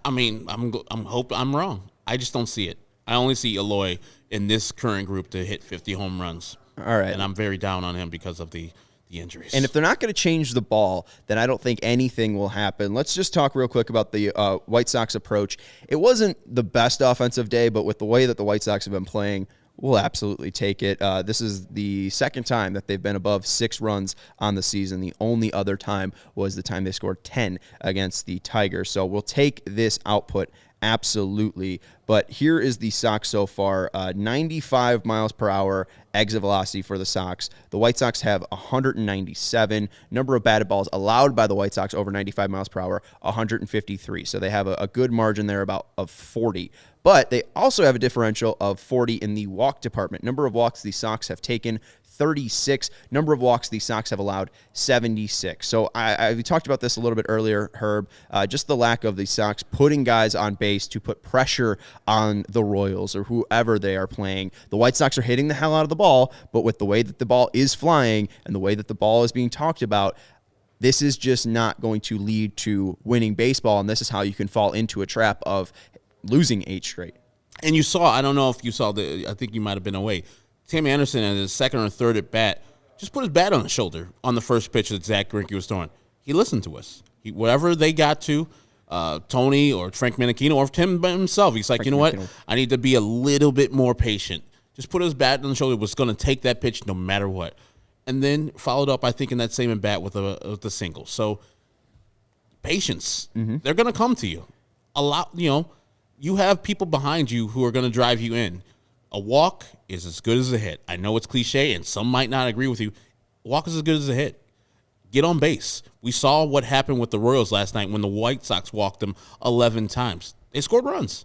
I mean, I'm wrong. I just don't see it. I only see Eloy in this current group to hit 50 home runs. All right. And I'm very down on him because of the injuries. And if they're not going to change the ball, then I don't think anything will happen. Let's just talk real quick about the White Sox approach. It wasn't the best offensive day, but with the way that the White Sox have been playing, we'll absolutely take it. This is the second time that they've been above 6 runs on the season. The only other time was the time they scored 10 against the Tigers. So we'll take this output absolutely. But here is the Sox so far. 95 miles per hour exit velocity for the Sox. The White Sox have 197. Number of batted balls allowed by the White Sox over 95 miles per hour, 153. So they have a good margin there of 40. But they also have a differential of 40 in the walk department. Number of walks the Sox have taken, 36. Number of walks the Sox have allowed, 76. So we talked about this a little bit earlier, Herb. Just the lack of the Sox putting guys on base to put pressure on the Royals or whoever they are playing. The White Sox are hitting the hell out of the ball, but with the way that the ball is flying and the way that the ball is being talked about, this is just not going to lead to winning baseball, and this is how you can fall into a trap of losing 8 straight. And you saw, I don't know if you saw, I think you might have been away, Tim Anderson at his second or third at bat just put his bat on his shoulder on the first pitch that Zach Greinke was throwing. He listened to us. Whatever they got to, Tony or Frank Menachino or Tim himself, he's like, Frank, you know what? I need to be a little bit more patient. Just put his bat on the shoulder, was going to take that pitch no matter what. And then followed up, I think, in that same at bat with a single. So patience. Mm-hmm. They're going to come to you. A lot, you have people behind you who are going to drive you in. A walk is as good as a hit. I know it's cliche, and some might not agree with you. walk is as good as a hit. Get on base. We saw what happened with the Royals last night when the White Sox walked them 11 times. They scored runs.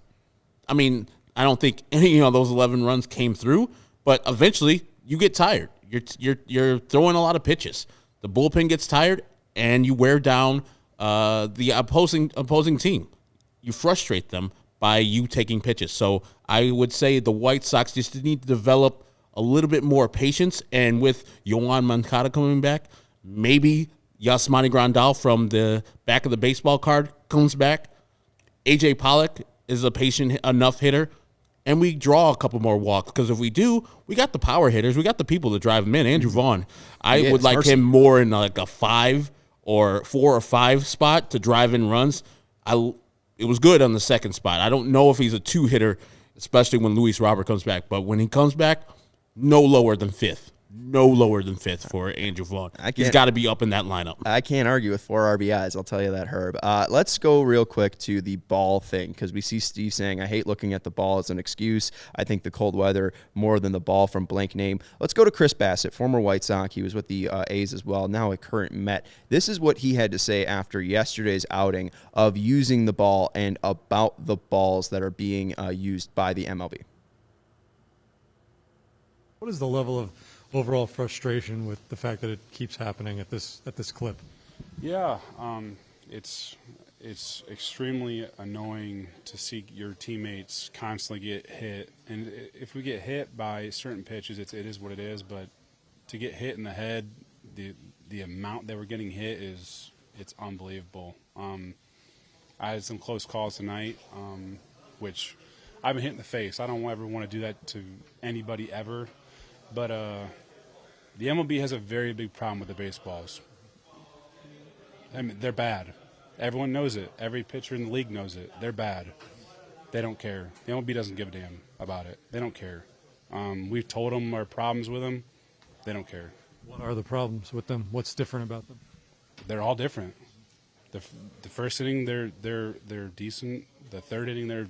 I mean, I don't think any of those 11 runs came through, but eventually you get tired. You're throwing a lot of pitches. The bullpen gets tired, and you wear down the opposing team. You frustrate them by you taking pitches. So I would say the White Sox just need to develop a little bit more patience, and with Yoan Moncada coming back, maybe Yasmani Grandal from the back of the baseball card comes back. A.J. Pollock is a patient enough hitter, and we draw a couple more walks, because if we do, we got the power hitters. We got the people to drive them in. Andrew Vaughn, I would like him more in like a 5 or 4 or 5 spot to drive in runs. It was good on the second spot. I don't know if he's a 2 hitter, especially when Luis Robert comes back, but when he comes back, no lower than 5th. No lower than 5th for Andrew Vaughn. He's got to be up in that lineup. I can't argue with 4 RBIs. I'll tell you that, Herb. Let's go real quick to the ball thing, because we see Steve saying, I hate looking at the ball as an excuse. I think the cold weather more than the ball from blank name. Let's go to Chris Bassett, former White Sox. He was with the A's as well, now a current Met. This is what he had to say after yesterday's outing of using the ball and about the balls that are being used by the MLB. What is the level of overall frustration with the fact that it keeps happening at this clip? Yeah, it's extremely annoying to see your teammates constantly get hit. And if we get hit by certain pitches, it is what it is. But to get hit in the head, the amount that we're getting hit it's unbelievable. I had some close calls tonight, which I've been hit in the face. I don't ever want to do that to anybody ever. But the MLB has a very big problem with the baseballs. I mean, they're bad. Everyone knows it. Every pitcher in the league knows it. They're bad. They don't care. The MLB doesn't give a damn about it. They don't care. We've told them our problems with them. They don't care. What are the problems with them? What's different about them? They're all different. The first inning, they're decent. The third inning, they're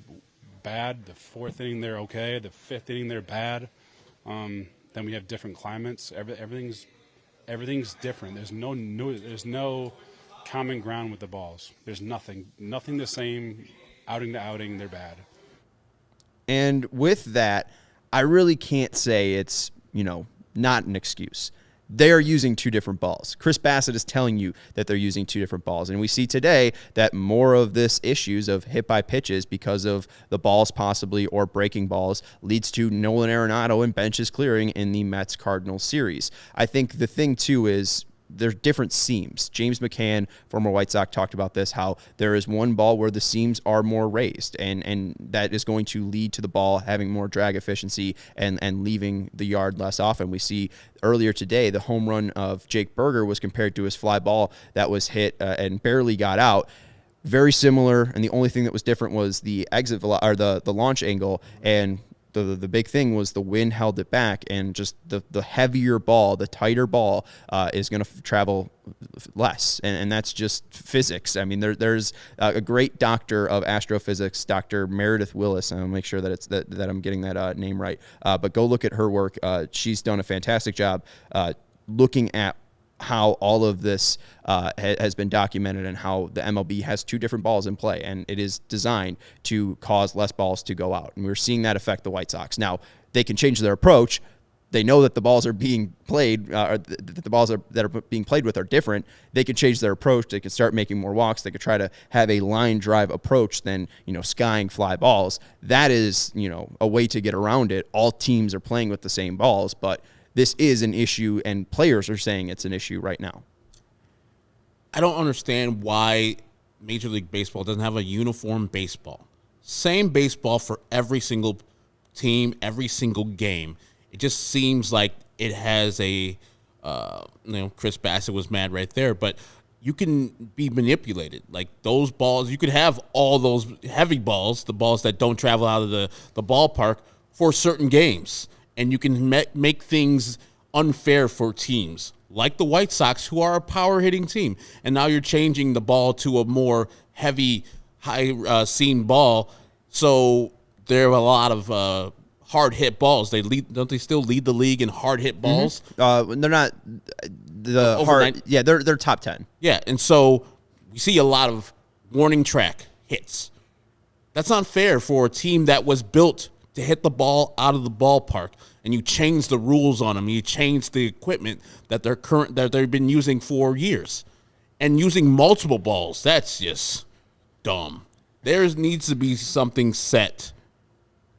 bad. The fourth inning, they're okay. The fifth inning, they're bad. Then we have different climates. Everything's different. There's no common ground with the balls. There's nothing the same. Outing to outing, they're bad. And with that, I really can't say it's, not an excuse. They are using 2 different balls. Chris Bassett is telling you that they're using 2 different balls. And we see today that more of this issues of hit by pitches because of the balls possibly or breaking balls leads to Nolan Arenado and benches clearing in the Mets-Cardinals series. I think the thing, too, is there's different seams. James McCann, former White Sox, talked about this, how there is one ball where the seams are more raised, and that is going to lead to the ball having more drag efficiency and leaving the yard less often. We see earlier today the home run of Jake Berger was compared to his fly ball that was hit and barely got out. Very similar, and the only thing that was different was the exit or the launch angle, and the big thing was the wind held it back, and just the heavier ball, the tighter ball is going to travel less, and that's just physics. I mean, there's a great doctor of astrophysics, Dr. Meredith Willis. I'll make sure that that I'm getting that name right. But go look at her work. She's done a fantastic job looking at how all of this has been documented and how the MLB has 2 different balls in play, and it is designed to cause less balls to go out. And we're seeing that affect the White Sox. Now, they can change their approach. They know that the balls are being played, or that the balls that are being played with are different. They could change their approach. They could start making more walks. They could try to have a line drive approach than, skying fly balls. That is, a way to get around it. All teams are playing with the same balls, but this is an issue, and players are saying it's an issue right now. I don't understand why Major League Baseball doesn't have a uniform baseball. Same baseball for every single team, every single game. It just seems like it has a, Chris Bassett was mad right there, but you can be manipulated. Like those balls, you could have all those heavy balls, the balls that don't travel out of the ballpark for certain games. And you can make things unfair for teams like the White Sox, who are a power-hitting team. And now you're changing the ball to a more heavy, high-seam ball. So there are a lot of hard hit balls. Don't they still lead the league in hard hit balls? They're not the Over hard. 90? Yeah, they're top 10. Yeah, and so we see a lot of warning track hits. That's not fair for a team that was built to hit the ball out of the ballpark, and you change the rules on them. You change the equipment that they've been using for years, and using multiple balls. That's just dumb. There needs to be something set.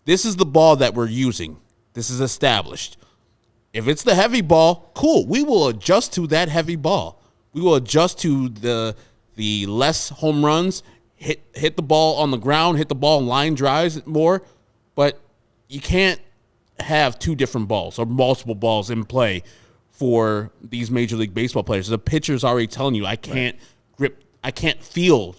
This is the ball that we're using. This is established. If it's the heavy ball, cool. We will adjust to that heavy ball. We will adjust to the less home runs, hit the ball on the ground, hit the ball in line drives more. But you can't have two different balls or multiple balls in play for these Major League Baseball players. The pitcher's already telling you, I can't grip, I can't feel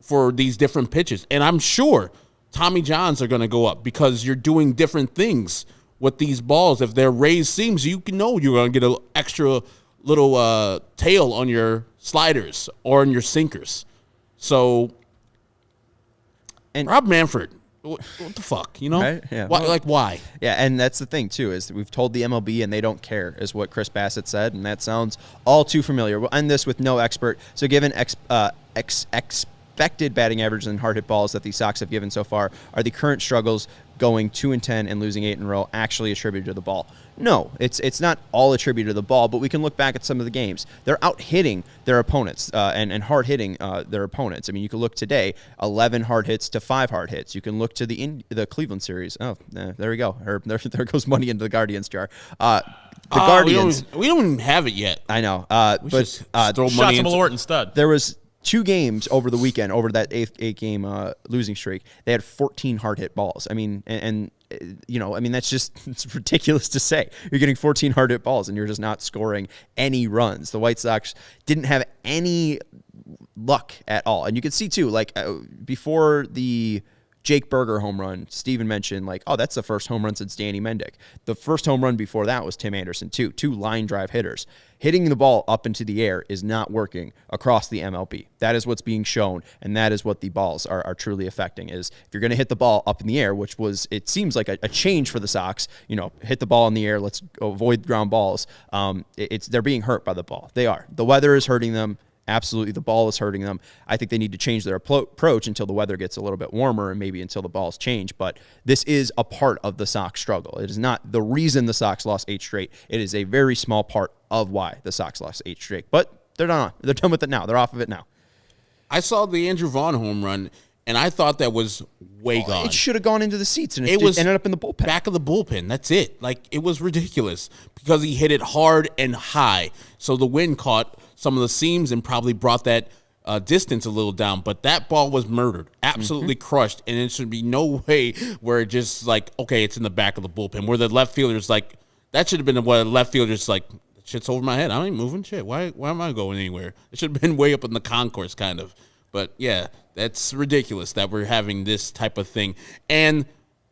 for these different pitches. And I'm sure Tommy Johns are going to go up because you're doing different things with these balls. If they're raised seams, you can know you're going to get an extra little tail on your sliders or on your sinkers. So, and Rob Manfred, what the fuck, you know? Right? Yeah. Why, why? Yeah, and that's the thing, too, is we've told the MLB and they don't care, is what Chris Bassett said, and that sounds all too familiar. We'll end this with no expert. So given expected batting average and hard hit balls that the Sox have given so far, are the current struggles going 2-10 and losing 8 in a row actually attributed to the ball? No, it's not all attributed to the ball, but we can look back at some of the games. They're out hitting their opponents and hard hitting their opponents. I mean, you can look today, 11 hard hits to 5 hard hits. You can look to the Cleveland series. Oh, there we go. There goes money into the Guardians jar. The Guardians. We don't even have it yet. I know. We But should throw Shots money to into Malort instead. there was 2 games over the weekend, over that eight game losing streak. They had 14 hard hit balls. I mean, and you know, I mean, that's just, it's ridiculous to say. You're getting 14 hard hit balls and you're just not scoring any runs. The White Sox didn't have any luck at all. And you can see too, like before the Jake Berger home run, Steven mentioned like, oh, that's the first home run since Danny Mendick. The first home run before that was Tim Anderson too. 2 line drive hitters. Hitting the ball up into the air is not working across the MLB. That is what's being shown, and that is what the balls are truly affecting, is if you're going to hit the ball up in the air, which was, it seems like a change for the Sox, you know, hit the ball in the air, let's avoid ground balls. They're being hurt by the ball. They are. The weather is hurting them. Absolutely, the ball is hurting them. I think they need to change their approach until the weather gets a little bit warmer and maybe until the balls change. But this is a part of the Sox struggle. It is not the reason the Sox lost 8 straight. It is a very small part of why the Sox lost 8 straight. But they're done. They're done with it now. They're off of it now. I saw the Andrew Vaughn home run, and I thought that was way gone. It should have gone into the seats, and It was ended up in the bullpen. back of the bullpen. That's it. Like, it was ridiculous because he hit it hard and high. So the wind caught some of the seams and probably brought that distance a little down. But that ball was murdered, absolutely crushed. And it should be no way where it just like, okay, it's in the back of the bullpen. Where the left fielder's like, that should have been what the left fielder's like, shit's over my head. I ain't moving shit. Why am I going anywhere? It should have been way up in the concourse kind of. But yeah, that's ridiculous that we're having this type of thing. And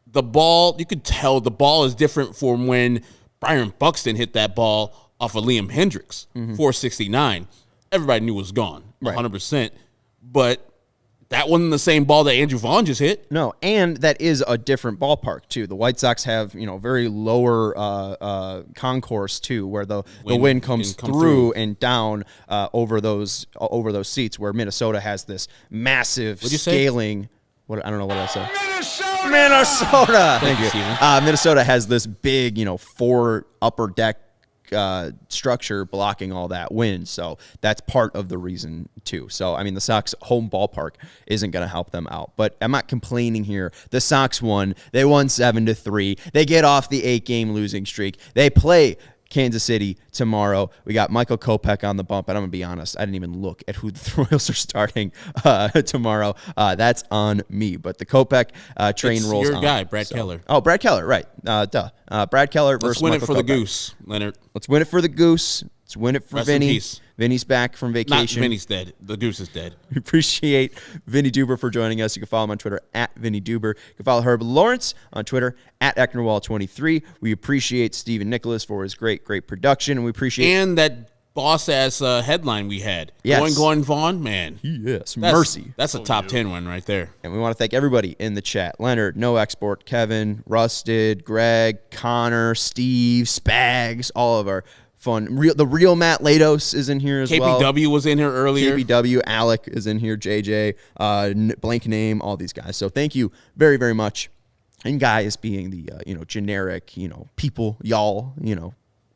the ball, you could tell the ball is different from when Byron Buxton hit that ball off of Liam Hendricks, 469. Everybody knew it was gone, 100%. But that wasn't the same ball that Andrew Vaughn just hit. No, and that is a different ballpark too. The White Sox have, you know, very lower concourse too, where the wind comes through and down over those seats. Where Minnesota has this massive scaling. I don't know what I said. Minnesota. Thank you. Minnesota has this big, you know, 4 upper deck structure blocking all that wind, so that's part of the reason too. So I mean, the Sox home ballpark isn't going to help them out, but I'm not complaining here. The Sox won. They won 7-3. They get off the 8-game losing streak. They play Kansas City tomorrow. We got Michael Kopech on the bump, and I'm going to be honest, I didn't even look at who the Royals are starting tomorrow. That's on me, but the Kopech train rolls on. Your guy, Brad Keller. Oh, Brad Keller, right. Brad Keller versus Michael Let's win it for Kopech. the Goose, Leonard. Let's win it for the Goose. Let's win it for Rest in Vinny. peace. Vinny's back from vacation. Not Vinny's dead. The Goose is dead. We appreciate Vinny Duber for joining us. You can follow him on Twitter at Vinny Duber. You can follow Herb Lawrence on Twitter at Ecknerwall23. We appreciate Stephen Nicholas for his great production, and we appreciate And that boss-ass headline we had. Yes. Going, Vaughn, man. Yes, That's, mercy. That's a top 10 one right there. And we want to thank everybody in the chat. Leonard, No Export, Kevin, Rusted, Greg, Connor, Steve, Spags, all of our fun. The real Matt Lados is in here as well. KPW was in here earlier. KPW, Alec is in here, JJ, blank name, all these guys. So thank you very, very much. And guys being the, generic, people, y'all,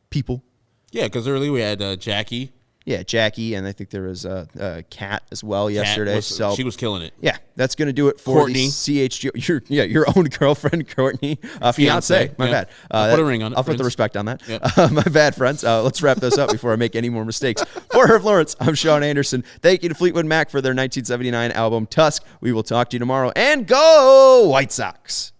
people. Yeah, because earlier we had Jackie. Yeah, Jackie, and I think there was Kat as well yesterday. She was killing it. Yeah, that's going to do it for Courtney. the CHGO. Your own girlfriend, Courtney. Fiance. My bad. I'll put a ring on it. I'll put the respect on that. Yep. My bad, friends. Let's wrap this up before I make any more mistakes. For Herb Lawrence, I'm Sean Anderson. Thank you to Fleetwood Mac for their 1979 album, Tusk. We will talk to you tomorrow. And go White Sox.